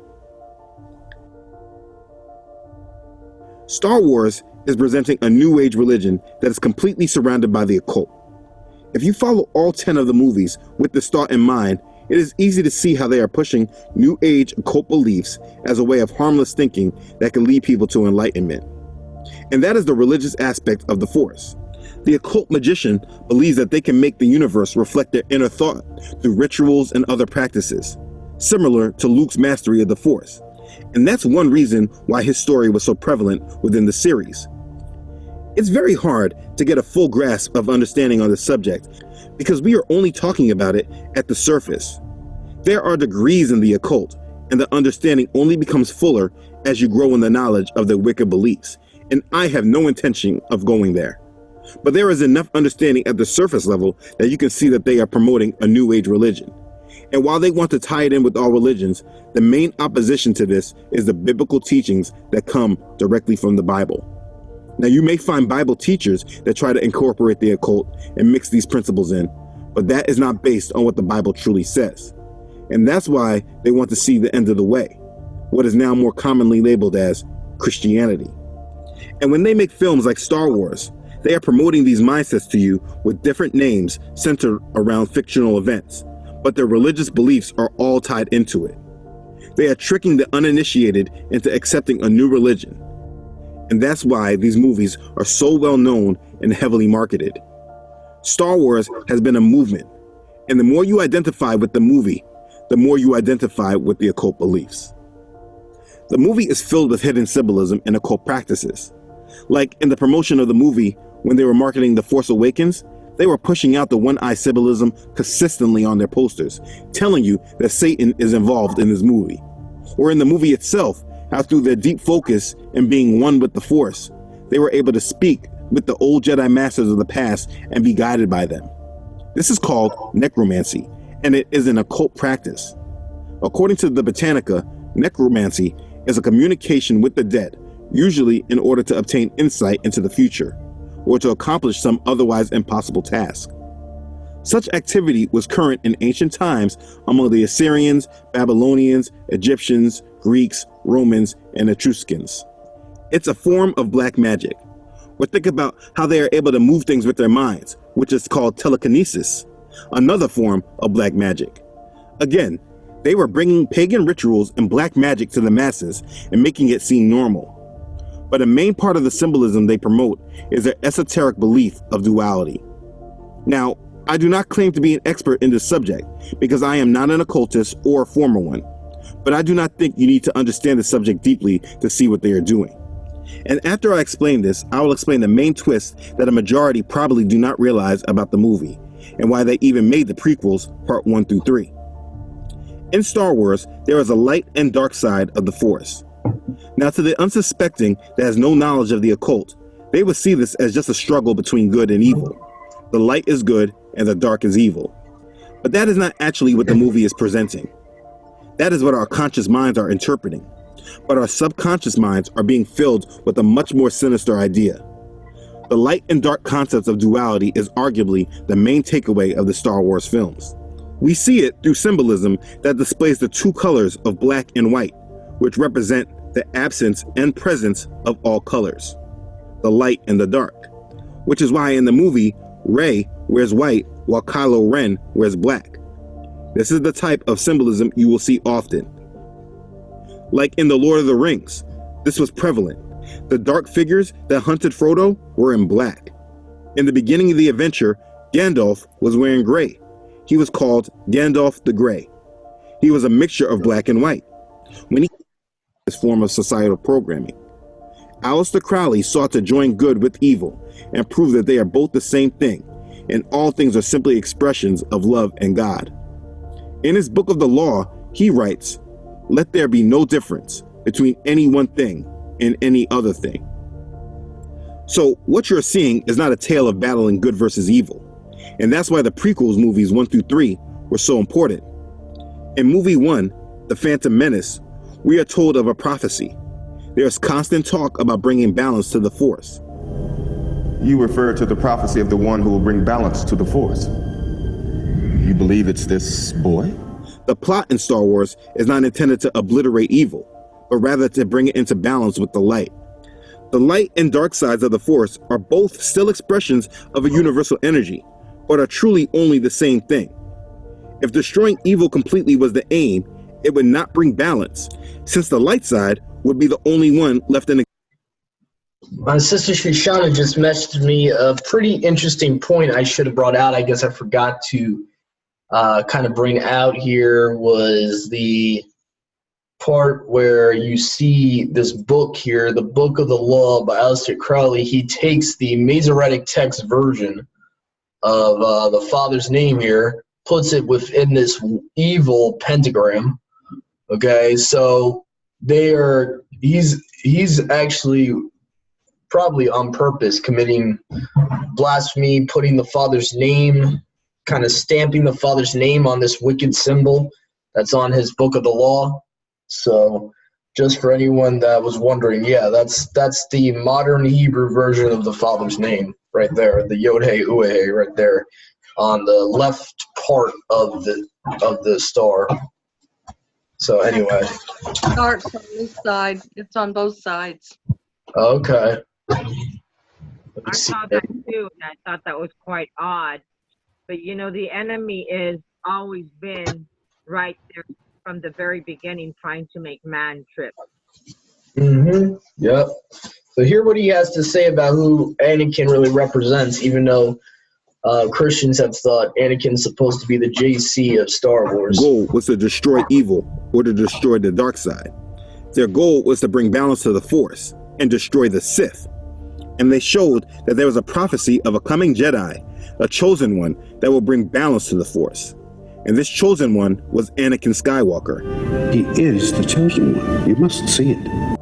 Star Wars is presenting a new age religion that is completely surrounded by the occult. If you follow all 10 of the movies with this thought in mind, it is easy to see how they are pushing new age occult beliefs as a way of harmless thinking that can lead people to enlightenment. And that is the religious aspect of the Force. The occult magician believes that they can make the universe reflect their inner thought through rituals and other practices, similar to Luke's mastery of the Force. And that's one reason why his story was so prevalent within the series. It's very hard to get a full grasp of understanding on this subject because we are only talking about it at the surface. There are degrees in the occult, and the understanding only becomes fuller as you grow in the knowledge of their wicked beliefs, and I have no intention of going there. But there is enough understanding at the surface level that you can see that they are promoting a new age religion. And while they want to tie it in with all religions, the main opposition to this is the biblical teachings that come directly from the Bible. Now, you may find Bible teachers that try to incorporate the occult and mix these principles in, but that is not based on what the Bible truly says. And that's why they want to see the end of the way, what is now more commonly labeled as Christianity. And when they make films like Star Wars, they are promoting these mindsets to you with different names centered around fictional events, but their religious beliefs are all tied into it. They are tricking the uninitiated into accepting a new religion. And that's why these movies are so well known and heavily marketed. Star Wars has been a movement, and the more you identify with the movie, the more you identify with the occult beliefs. The movie is filled with hidden symbolism and occult practices. Like in the promotion of the movie, when they were marketing The Force Awakens, they were pushing out the one-eye symbolism consistently on their posters, telling you that Satan is involved in this movie. Or in the movie itself, how through their deep focus and being one with the Force, they were able to speak with the old Jedi Masters of the past and be guided by them. This is called necromancy, and it is an occult practice. According to the Britannica, necromancy is a communication with the dead, usually in order to obtain insight into the future, or to accomplish some otherwise impossible task. Such activity was current in ancient times among the Assyrians, Babylonians, Egyptians, Greeks, Romans, and Etruscans. It's a form of black magic. Or think about how they are able to move things with their minds, which is called telekinesis, another form of black magic. Again, they were bringing pagan rituals and black magic to the masses and making it seem normal. But a main part of the symbolism they promote is their esoteric belief of duality. Now, I do not claim to be an expert in this subject because I am not an occultist or a former one, but I do not think you need to understand the subject deeply to see what they are doing. And after I explain this, I will explain the main twist that a majority probably do not realize about the movie and why they even made the prequels part 1 through 3. In Star Wars, there is a light and dark side of the Force. Now, to the unsuspecting that has no knowledge of the occult, they would see this as just a struggle between good and evil. The light is good and the dark is evil. But that is not actually what the movie is presenting. That is what our conscious minds are interpreting. But our subconscious minds are being filled with a much more sinister idea. The light and dark concepts of duality is arguably the main takeaway of the Star Wars films. We see it through symbolism that displays the two colors of black and white, which represent the absence and presence of all colors, the light and the dark, which is why in the movie, Rey wears white while Kylo Ren wears black. This is the type of symbolism you will see often. Like in The Lord of the Rings, this was prevalent. The dark figures that hunted Frodo were in black. In the beginning of the adventure, Gandalf was wearing gray. He was called Gandalf the Grey. He was a mixture of black and white. When he this form of societal programming, Aleister Crowley sought to join good with evil and prove that they are both the same thing, and all things are simply expressions of love and God. In his Book of the Law, he writes, "Let there be no difference between any one thing and any other thing." So what you're seeing is not a tale of battling good versus evil, and that's why the prequels movies 1 through 3 were so important. In movie 1, The Phantom Menace, we are told of a prophecy. There is constant talk about bringing balance to the Force. You refer to the prophecy of the one who will bring balance to the Force. You believe it's this boy? The plot in Star Wars is not intended to obliterate evil, but rather to bring it into balance with the light. The light and dark sides of the Force are both still expressions of a universal energy, but are truly only the same thing. If destroying evil completely was the aim, it would not bring balance, since the light side would be the only one left in the... My sister Shoshana just messaged me a pretty interesting point I should have brought out. I guess I forgot to kind of bring out here was the part where you see this book here, the Book of the Law by Aleister Crowley. He takes the Masoretic text version of the Father's name here, puts it within this evil pentagram. Okay, so he's actually probably on purpose committing blasphemy, putting the Father's name, kind of stamping the Father's name on this wicked symbol that's on his Book of the Law. So just for anyone that was wondering, yeah, that's the modern Hebrew version of the Father's name right there, the Yod-Heh-Ueh right there on the left part of the star. So anyway. Starts on this side. It's on both sides. Okay. I saw that too, and I thought that was quite odd. But you know, the enemy is always been right there from the very beginning, trying to make man trip. Mm-hmm. Yep. So hear what he has to say about who Anakin really represents, even though Christians have thought Anakin's supposed to be the JC of Star Wars. Goal was to destroy evil or to destroy the dark side. Their goal was to bring balance to the Force and destroy the Sith. And they showed that there was a prophecy of a coming Jedi, a chosen one that will bring balance to the Force. And this chosen one was Anakin Skywalker. He is the chosen one. You must see it.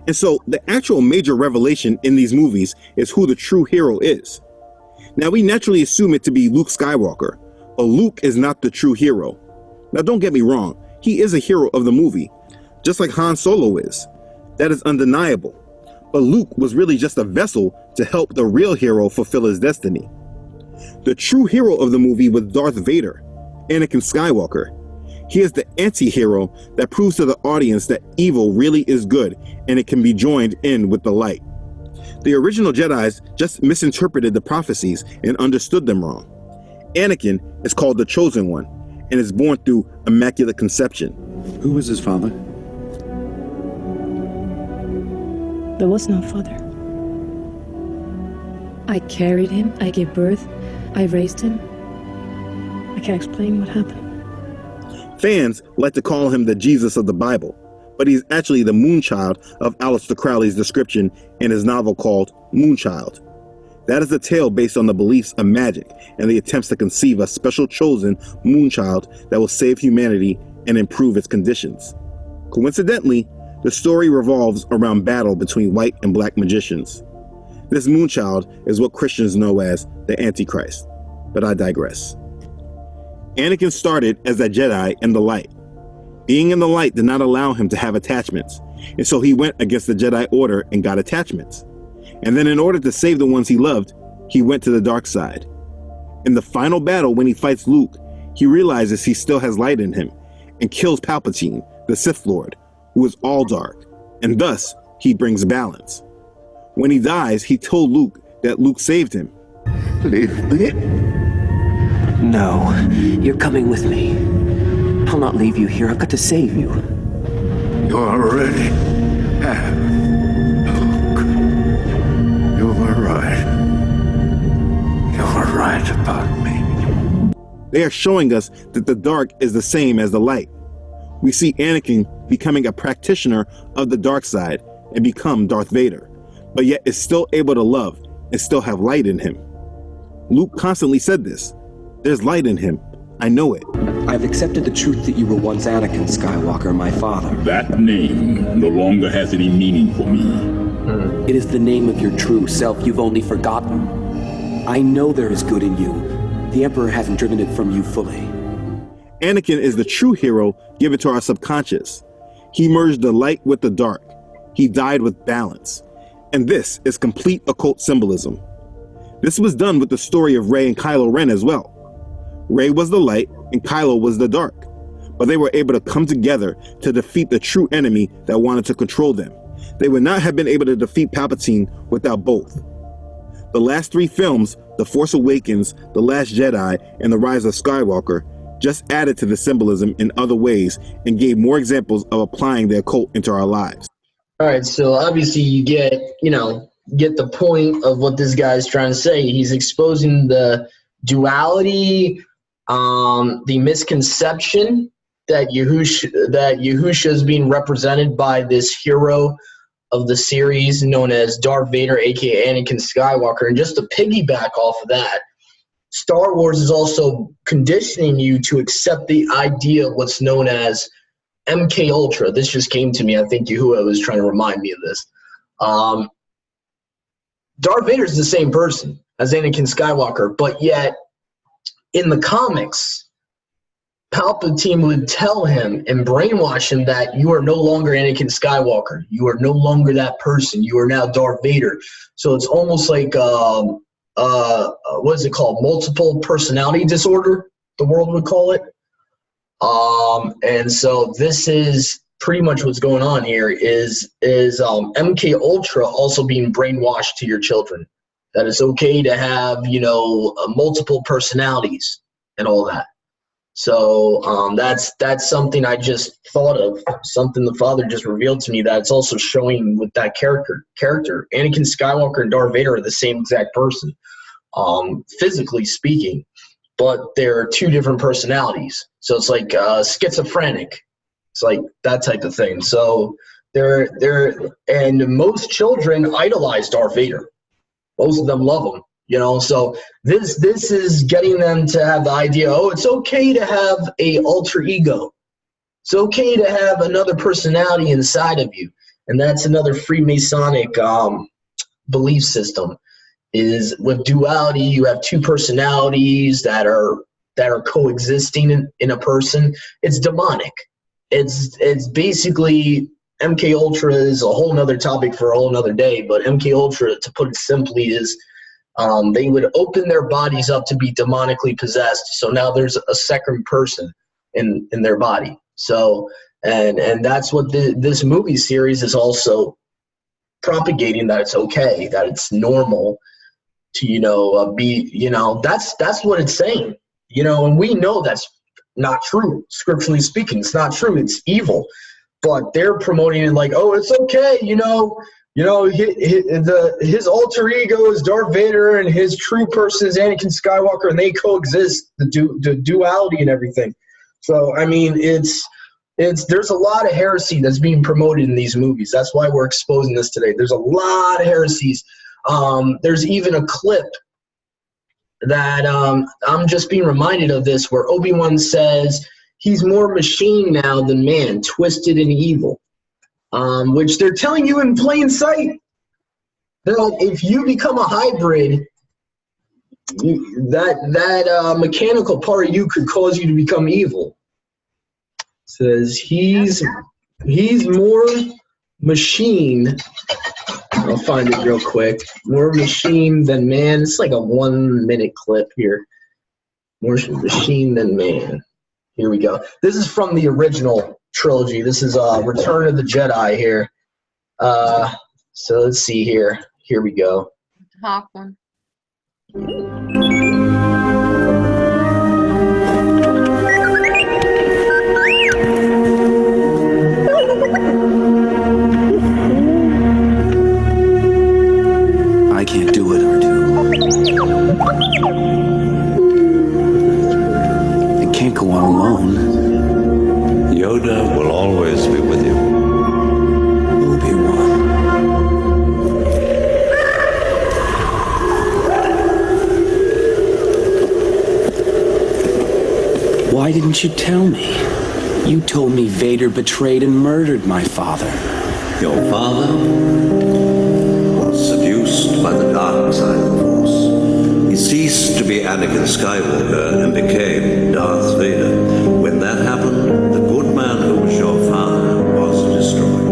And so the actual major revelation in these movies is who the true hero is. Now we naturally assume it to be Luke Skywalker, but Luke is not the true hero. Now don't get me wrong, he is a hero of the movie, just like Han Solo is. That is undeniable. But Luke was really just a vessel to help the real hero fulfill his destiny. The true hero of the movie was Darth Vader, Anakin Skywalker. He is the anti-hero that proves to the audience that evil really is good and it can be joined in with the light. The original Jedis just misinterpreted the prophecies and understood them wrong. Anakin is called the Chosen One and is born through Immaculate Conception. Who was his father? There was no father. I carried him, I gave birth, I raised him. I can't explain what happened. Fans like to call him the Jesus of the Bible, but he's actually the moonchild of Aleister Crowley's description in his novel called Moonchild. That is a tale based on the beliefs of magic and the attempts to conceive a special chosen moonchild that will save humanity and improve its conditions. Coincidentally, the story revolves around battle between white and black magicians. This moonchild is what Christians know as the Antichrist, but I digress. Anakin started as a Jedi in the light. Being in the light did not allow him to have attachments, and so he went against the Jedi Order and got attachments. And then in order to save the ones he loved, he went to the dark side. In the final battle when he fights Luke, he realizes he still has light in him and kills Palpatine, the Sith Lord, who is all dark, and thus he brings balance. When he dies, he told Luke that Luke saved him. Leave me? No, you're coming with me. I'll not leave you here. I've got to save you. You already have, Luke. You were right. You were right about me. They are showing us that the dark is the same as the light. We see Anakin becoming a practitioner of the dark side and become Darth Vader, but yet is still able to love and still have light in him. Luke constantly said this. There's light in him. I know it. I've accepted the truth that you were once Anakin Skywalker, my father. That name no longer has any meaning for me. It is the name of your true self you've only forgotten. I know there is good in you. The Emperor hasn't driven it from you fully. Anakin is the true hero given to our subconscious. He merged the light with the dark. He died with balance. And this is complete occult symbolism. This was done with the story of Rey and Kylo Ren as well. Rey was the light and Kylo was the dark, but they were able to come together to defeat the true enemy that wanted to control them. They would not have been able to defeat Palpatine without both. The last 3 films, The Force Awakens, The Last Jedi, and The Rise of Skywalker, just added to the symbolism in other ways and gave more examples of applying the occult into our lives. All right, so obviously you get the point of what this guy's trying to say. He's exposing the duality, the misconception that Yahusha is being represented by this hero of the series known as Darth Vader, aka Anakin Skywalker. And just to piggyback off of that, Star Wars is also conditioning you to accept the idea of what's known as MK Ultra. This just came to me. I think Yahuwah was trying to remind me of this. Darth Vader is the same person as Anakin Skywalker, but yet in the comics, Palpatine would tell him and brainwash him that you are no longer Anakin Skywalker. You are no longer that person. You are now Darth Vader. So it's almost like, what is it called? Multiple personality disorder, the world would call it. And so this is pretty much what's going on here is MK Ultra also being brainwashed to your children. That it's okay to have, multiple personalities and all that. So that's something I just thought of, something the Father just revealed to me, that it's also showing with that character. Anakin Skywalker and Darth Vader are the same exact person, physically speaking, but they're 2 different personalities. So it's like schizophrenic. It's like that type of thing. So and most children idolize Darth Vader. Most of them love him. So this is getting them to have the idea, it's okay to have a alter ego. It's okay to have another personality inside of you. And that's another Freemasonic belief system, is with duality, you have 2 personalities that are coexisting in a person. It's demonic. It's basically, MK Ultra is a whole nother topic for a whole nother day, but MK Ultra, to put it simply, is they would open their bodies up to be demonically possessed. So now there's a second person in their body. So, and that's what this movie series is also propagating, that it's okay, that it's normal to, be, that's what it's saying, and we know that's not true. Scripturally speaking, it's not true. It's evil. But they're promoting it like, it's okay, his alter ego is Darth Vader and his true person is Anakin Skywalker, and they coexist, the duality and everything. So I mean, there's a lot of heresy that's being promoted in these movies. That's why we're exposing this today. There's a lot of heresies. There's even a clip that I'm just being reminded of this, where Obi-Wan says he's more machine now than man, twisted and evil. Which they're telling you in plain sight. They're like, if you become a hybrid, that mechanical part of you could cause you to become evil. It says he's more machine. I'll find it real quick. More machine than man. It's like a 1-minute clip here. More machine than man. Here we go. This is from the original trilogy. This is Return of the Jedi here. So let's see here. Here we go. Top one. I can't do it, R2. I can't go on alone. Yoda will always be with you. Obi-Wan. Why didn't you tell me? You told me Vader betrayed and murdered my father. Your father was seduced by the dark side of the Force. He ceased to be Anakin Skywalker and became Darth Vader. When that happened, the good man who was your father was destroyed.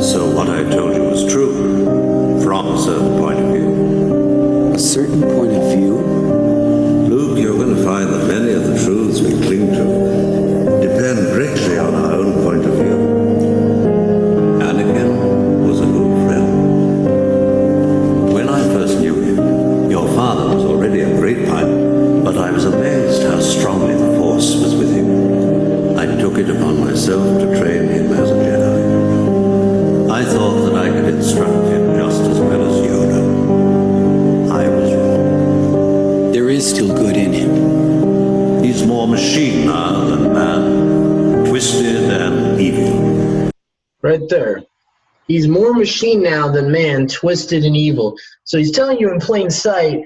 So what I told you was true, from a certain point of view. myself to train him as a Jedi. I thought that I could instruct him just as well as Yoda. I was wrong. There is still good in him. He's more machine now than man, twisted and evil. Right there. He's more machine now than man, twisted and evil. So he's telling you in plain sight,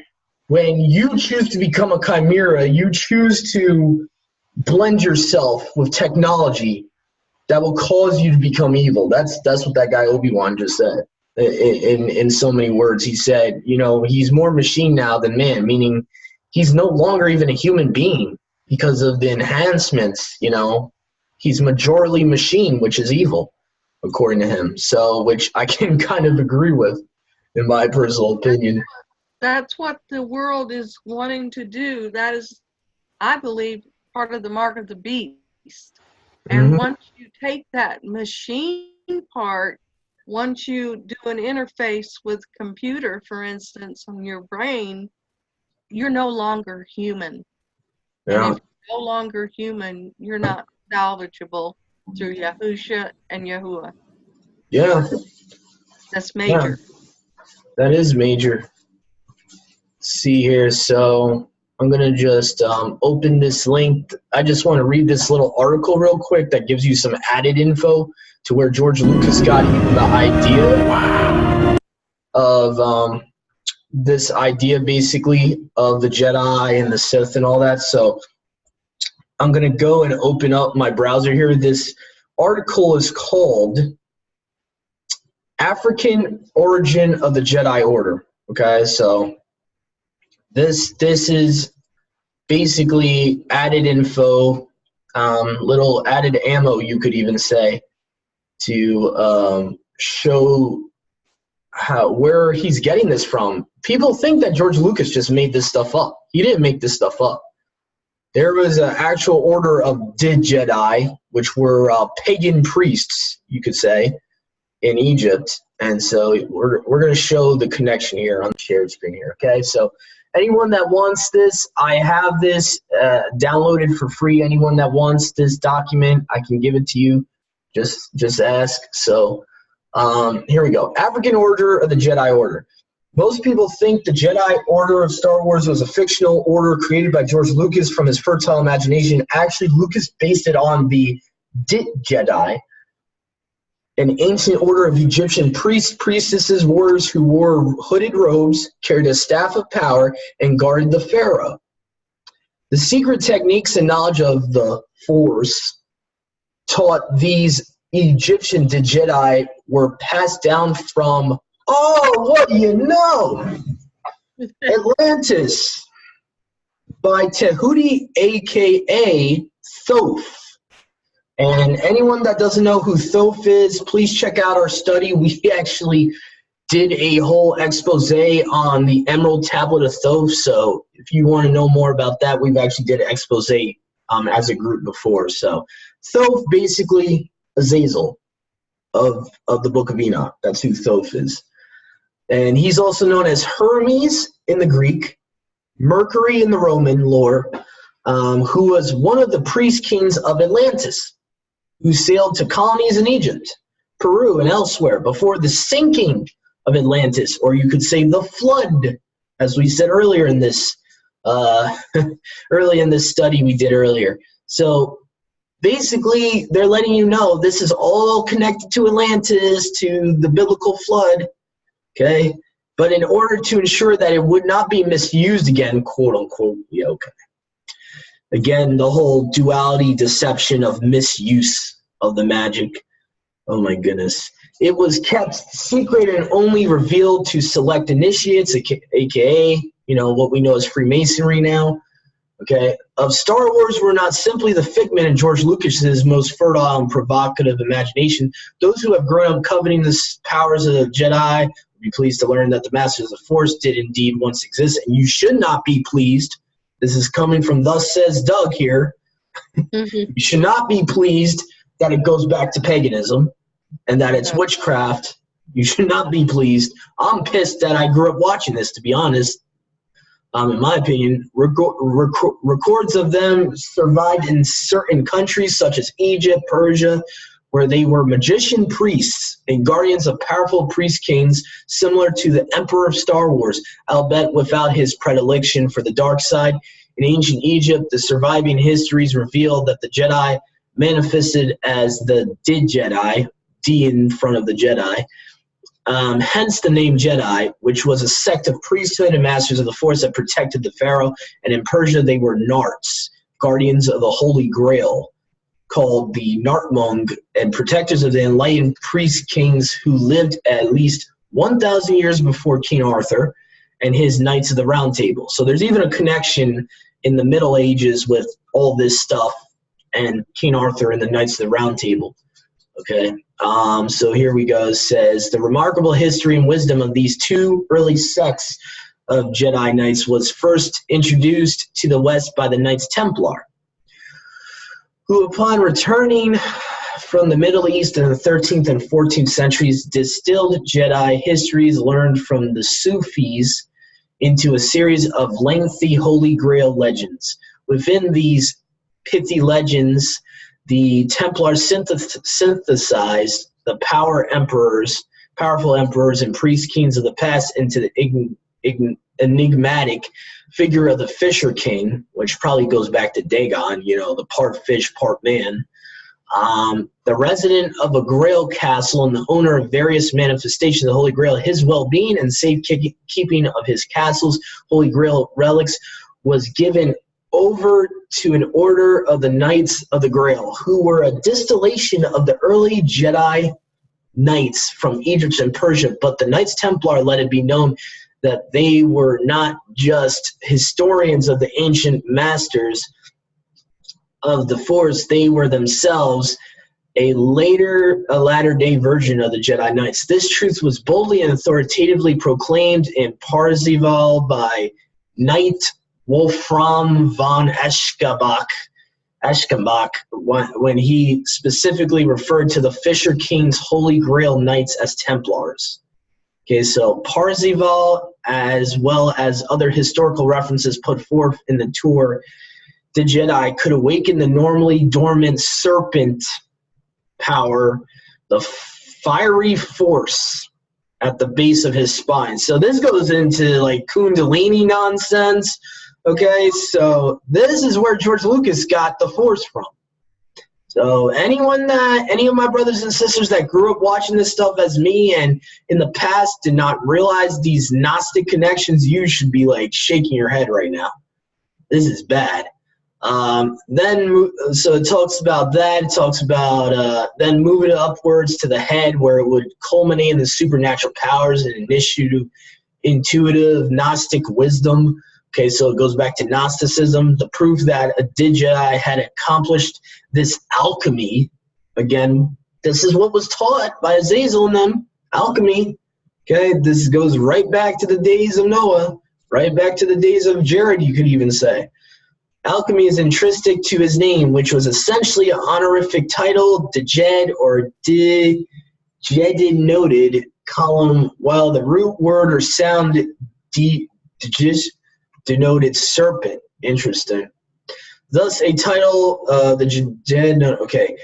when you choose to become a chimera, you choose to blend yourself with technology that will cause you to become evil. That's what that guy Obi-Wan just said. In so many words, he said, you know, he's more machine now than man, meaning he's no longer even a human being because of the enhancements, you know. He's majorly machine, which is evil, according to him. So, which I can kind of agree with, in my personal opinion. That's what the world is wanting to do. That is, I believe, part of the mark of the beast. And once you take that machine part, once you do an interface with computer, for instance, on your brain, you're no longer human. Yeah. And if you're no longer human, you're not salvageable through Yahusha and Yahuwah. Yeah. That's major. Yeah. That is major. See here, so I'm going to just open this link. I just want to read this little article real quick that gives you some added info to where George Lucas got even the idea of this idea, basically, of the Jedi and the Sith and all that. So I'm going to go and open up my browser here. This article is called African Origin of the Jedi Order. Okay, so this is basically added info, little added ammo, you could even say, to show where he's getting this from. People think that George Lucas just made this stuff up. He didn't make this stuff up. There was an actual order of Jedi, which were pagan priests, you could say, in Egypt. And so we're going to show the connection here on the shared screen here. Okay, so anyone that wants this, I have this downloaded for free. Anyone that wants this document, I can give it to you. Just ask. So here we go. African Order of the Jedi Order. Most people think the Jedi Order of Star Wars was a fictional order created by George Lucas from his fertile imagination. Actually, Lucas based it on the Jedi, an ancient order of Egyptian priests, priestesses, warriors who wore hooded robes, carried a staff of power, and guarded the pharaoh. The secret techniques and knowledge of the Force taught these Egyptian Jedi were passed down from, what do you know? Atlantis by Tehuti, a.k.a. Thoth. And anyone that doesn't know who Thoth is, please check out our study. We actually did a whole expose on the Emerald Tablet of Thoth. So if you want to know more about that, we've actually did an expose as a group before. So Thoth, basically Azazel of the Book of Enoch. That's who Thoth is. And he's also known as Hermes in the Greek, Mercury in the Roman lore, who was one of the priest kings of Atlantis, who sailed to colonies in Egypt, Peru, and elsewhere before the sinking of Atlantis, or you could say the flood, as we said earlier in this study we did earlier. So basically, they're letting you know this is all connected to Atlantis, to the biblical flood, okay? But in order to ensure that it would not be misused again, quote unquote, yeah, okay. Again, the whole duality deception of misuse of the magic. Oh my goodness. It was kept secret and only revealed to select initiates, aka, what we know as Freemasonry now. Okay. Of Star Wars were not simply the figment of George Lucas's most fertile and provocative imagination. Those who have grown up coveting the powers of the Jedi will be pleased to learn that the Masters of the Force did indeed once exist, and you should not be pleased. This is coming from Thus Says Doug here. You should not be pleased that it goes back to paganism and that it's witchcraft. You should not be pleased. I'm pissed that I grew up watching this, to be honest. in my opinion, records of them survived in certain countries such as Egypt, Persia, where they were magician priests and guardians of powerful priest kings, similar to the Emperor of Star Wars, albeit without his predilection for the dark side. In ancient Egypt, the surviving histories reveal that the Jedi manifested as the Did Jedi, D in front of the Jedi, hence the name Jedi, which was a sect of priesthood and masters of the Force that protected the Pharaoh. And in Persia, they were Narts, guardians of the Holy Grail, called the Nartmung, and protectors of the enlightened priest kings who lived at least 1,000 years before King Arthur and his Knights of the Round Table. So there's even a connection in the Middle Ages with all this stuff and King Arthur and the Knights of the Round Table. Okay, so here we go. It says, the remarkable history and wisdom of these two early sects of Jedi Knights was first introduced to the West by the Knights Templar, who upon returning from the Middle East in the 13th and 14th centuries distilled Jedi histories learned from the Sufis into a series of lengthy Holy Grail legends. Within these pithy legends, the Templars synthesized the powerful emperors and priest kings of the past into the enigmatic figure of the Fisher King, which probably goes back to Dagon, you know, the part fish, part man. The resident of a Grail castle and the owner of various manifestations of the Holy Grail, his well-being and safekeeping of his castle's Holy Grail relics was given over to an order of the Knights of the Grail, who were a distillation of the early Jedi Knights from Egypt and Persia. But the Knights Templar let it be known that they were not just historians of the ancient masters of the Force, they were themselves a latter-day version of the Jedi Knights. This truth was boldly and authoritatively proclaimed in Parzival by Knight Wolfram von Eschenbach when he specifically referred to the Fisher King's Holy Grail Knights as Templars. Okay, so Parzival, as well as other historical references put forth in the tour, the Jedi could awaken the normally dormant serpent power, the fiery force at the base of his spine. So this goes into like Kundalini nonsense. Okay, so this is where George Lucas got the Force from. So any of my brothers and sisters that grew up watching this stuff as me and in the past did not realize these Gnostic connections, you should be like shaking your head right now. This is bad. So it talks about that. It talks about then moving upwards to the head, where it would culminate in the supernatural powers and intuitive Gnostic wisdom. Okay, so it goes back to Gnosticism, the proof that a Jedi had accomplished this alchemy. Again, this is what was taught by Azazel and them, alchemy. Okay, this goes right back to the days of Noah, right back to the days of Jared, you could even say. Alchemy is intrinsic to his name, which was essentially an honorific title, Djed or Djed-denoted column, while the root word or sound denoted serpent. Interesting. Thus, a title, the Djed,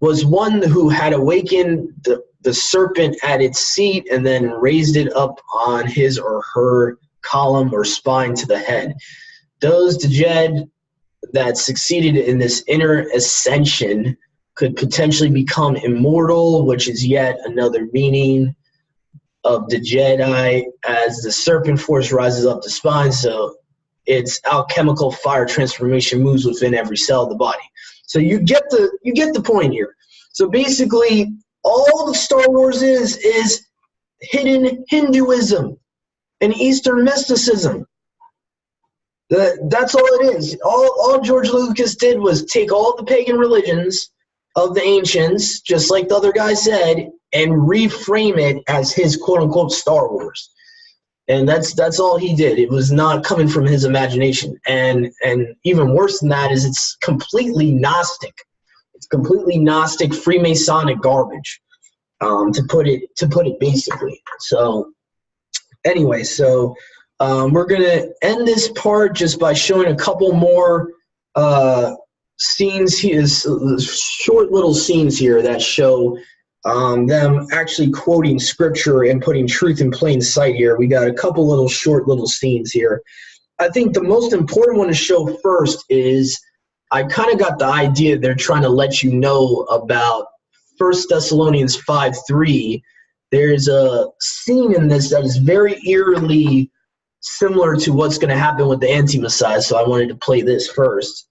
was one who had awakened the serpent at its seat and then raised it up on his or her column or spine to the head. Those Djed that succeeded in this inner ascension could potentially become immortal, which is yet another meaning of the Jedi, as the serpent force rises up the spine. So its alchemical fire transformation moves within every cell of the body. So you get the point here. So basically, all of Star Wars is hidden Hinduism and Eastern mysticism. That's all it is. All George Lucas did was take all the pagan religions of the ancients, just like the other guy said, and reframe it as his quote-unquote Star Wars. And that's all he did. It was not coming from his imagination. And even worse than that is it's completely Gnostic. It's completely Gnostic, Freemasonic garbage, to put it basically. So anyway, so We're going to end this part just by showing a couple more scenes here, short little scenes here that show them actually quoting scripture and putting truth in plain sight here. We got a couple short little scenes here. I think the most important one to show first is I kind of got the idea they're trying to let you know about 1 Thessalonians 5:3. There's a scene in this that is very eerily similar to what's going to happen with the anti-Messiah, so I wanted to play this first.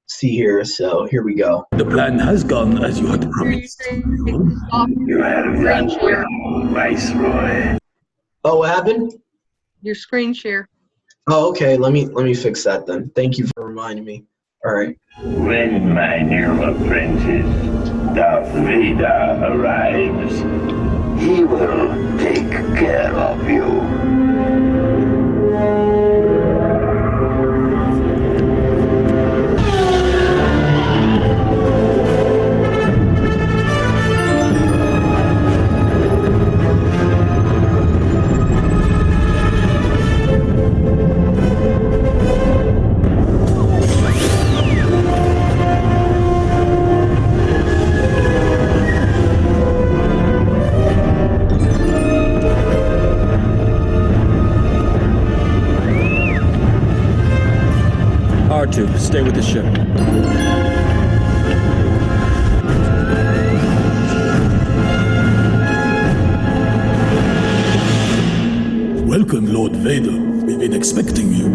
See here, so here we go. The plan has gone as you had promised. You have done well, Viceroy. Oh, what happened? Your screen share. Oh, okay. Let me fix that then. Thank you for reminding me. All right. When my new apprentice, Darth Vader, arrives, he will take care of you. R2, stay with the ship. Welcome, Lord Vader. We've been expecting you.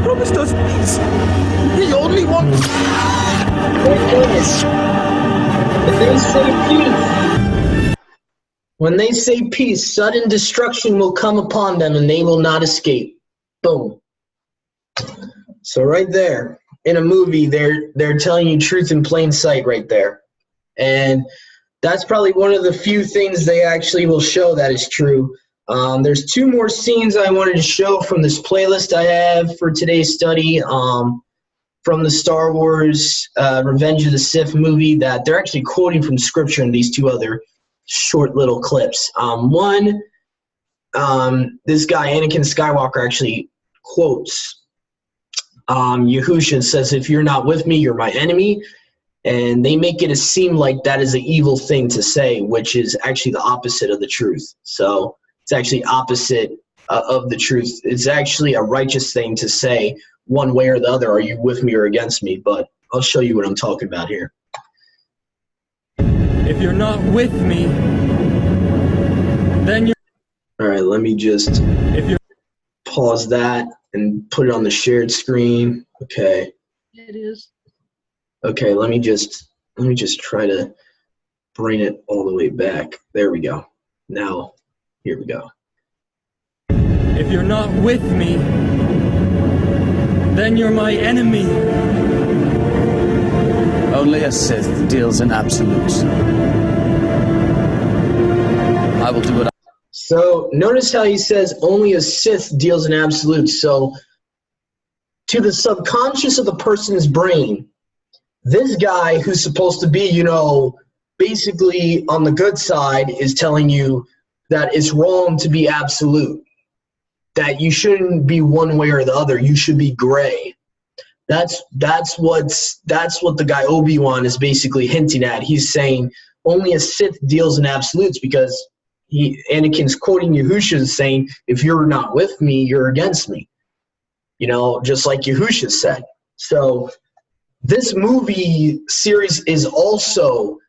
Promised us peace. We only want. When they say peace, sudden destruction will come upon them, and they will not escape. Boom. So right there, in a movie, they're telling you truth in plain sight right there, and that's probably one of the few things they actually will show that is true. There's two more scenes I wanted to show from this playlist I have for today's study from the Star Wars Revenge of the Sith movie that they're actually quoting from scripture in these two other short little clips. One, this guy, Anakin Skywalker, actually quotes Yahusha and says, "If you're not with me, you're my enemy." And they make it seem like that is an evil thing to say, which is actually the opposite of the truth. So it's actually opposite of the truth. It's actually a righteous thing to say one way or the other. Are you with me or against me? But I'll show you what I'm talking about here. If you're not with me, then you're... All right, let me just pause that and put it on the shared screen. Okay. It is. Okay, let me just try to bring it all the way back. There we go. Now, here we go. If you're not with me, then you're my enemy. Only a Sith deals in absolutes. I will do what I... So notice how he says only a Sith deals in absolutes. So to the subconscious of the person's brain, this guy who's supposed to be, basically on the good side is telling you that it's wrong to be absolute, that you shouldn't be one way or the other. You should be gray. That's what the guy Obi-Wan is basically hinting at. He's saying only a Sith deals in absolutes because Anakin's quoting Yahusha and saying, if you're not with me, you're against me. Just like Yahusha said. So this movie series is also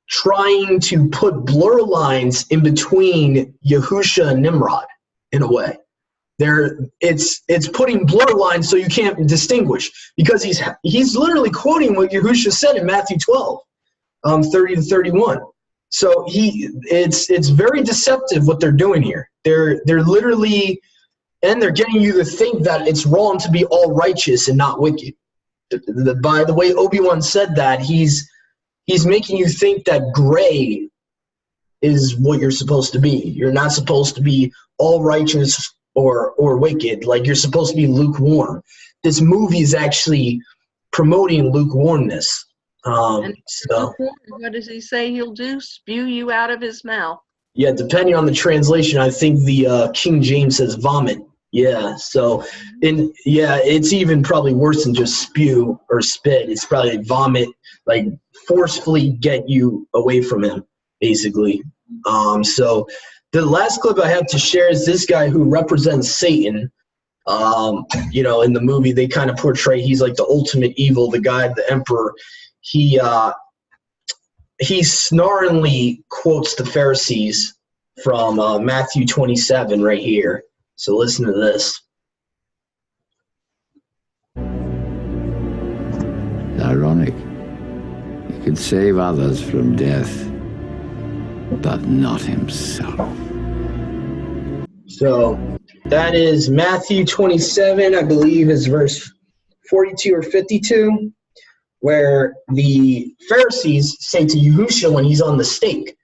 trying to put blur lines in between Yahusha and Nimrod in a way. It's putting blur lines so you can't distinguish, because he's literally quoting what Yahusha said in Matthew 12, 30 to 31. So it's very deceptive what they're doing here. They're literally, and they're getting you to think that it's wrong to be all righteous and not wicked. By the way Obi-Wan said that, he's making you think that gray is what you're supposed to be. You're not supposed to be all righteous or wicked. Like, you're supposed to be lukewarm. This movie is actually promoting lukewarmness. And what does he say he'll do? Spew you out of his mouth. Yeah, depending on the translation, I think the King James says vomit. Yeah, so it's even probably worse than just spew or spit. It's probably vomit, like forcefully get you away from him, basically. So the last clip I have to share is this guy who represents Satan. You know, in the movie they kind of portray he's like the ultimate evil, the guy, the emperor. He snarlingly quotes the Pharisees from Matthew 27 right here. So listen to this. It's ironic. He could save others from death, but not himself. So that is Matthew 27, I believe is verse 42 or 52. Where the Pharisees say to Yahushua when he's on the stake,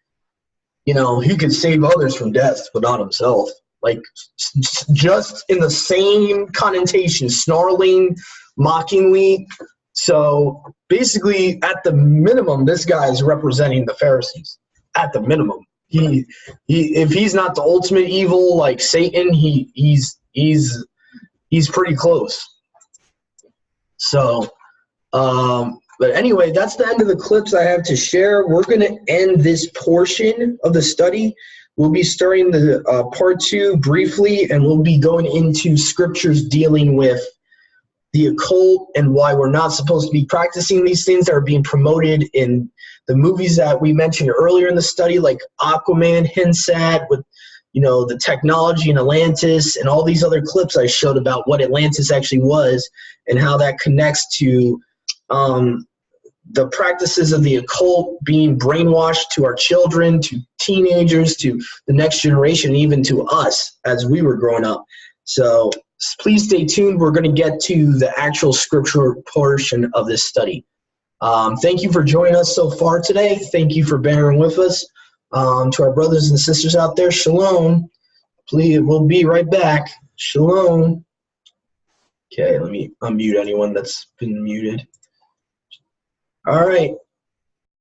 you know, he could save others from death, but not himself. Like, just in the same connotation, snarling, mockingly. So basically, at the minimum, this guy is representing the Pharisees. At the minimum, he if he's not the ultimate evil like Satan, he's pretty close. So. But anyway, that's the end of the clips I have to share. We're going to end this portion of the study. We'll be starting the part 2 briefly, and we'll be going into scriptures dealing with the occult and why we're not supposed to be practicing these things that are being promoted in the movies that we mentioned earlier in the study, like Aquaman hints at with, you know, the technology in Atlantis and all these other clips I showed about what Atlantis actually was and how that connects to the practices of the occult being brainwashed to our children, to teenagers, to the next generation, even to us as we were growing up. So please stay tuned. We're going to get to the actual scriptural portion of this study. Thank you for joining us so far today. Thank you for bearing with us. To our brothers and sisters out there, shalom. Please, we'll be right back. Shalom. Okay, let me unmute anyone that's been muted. All right.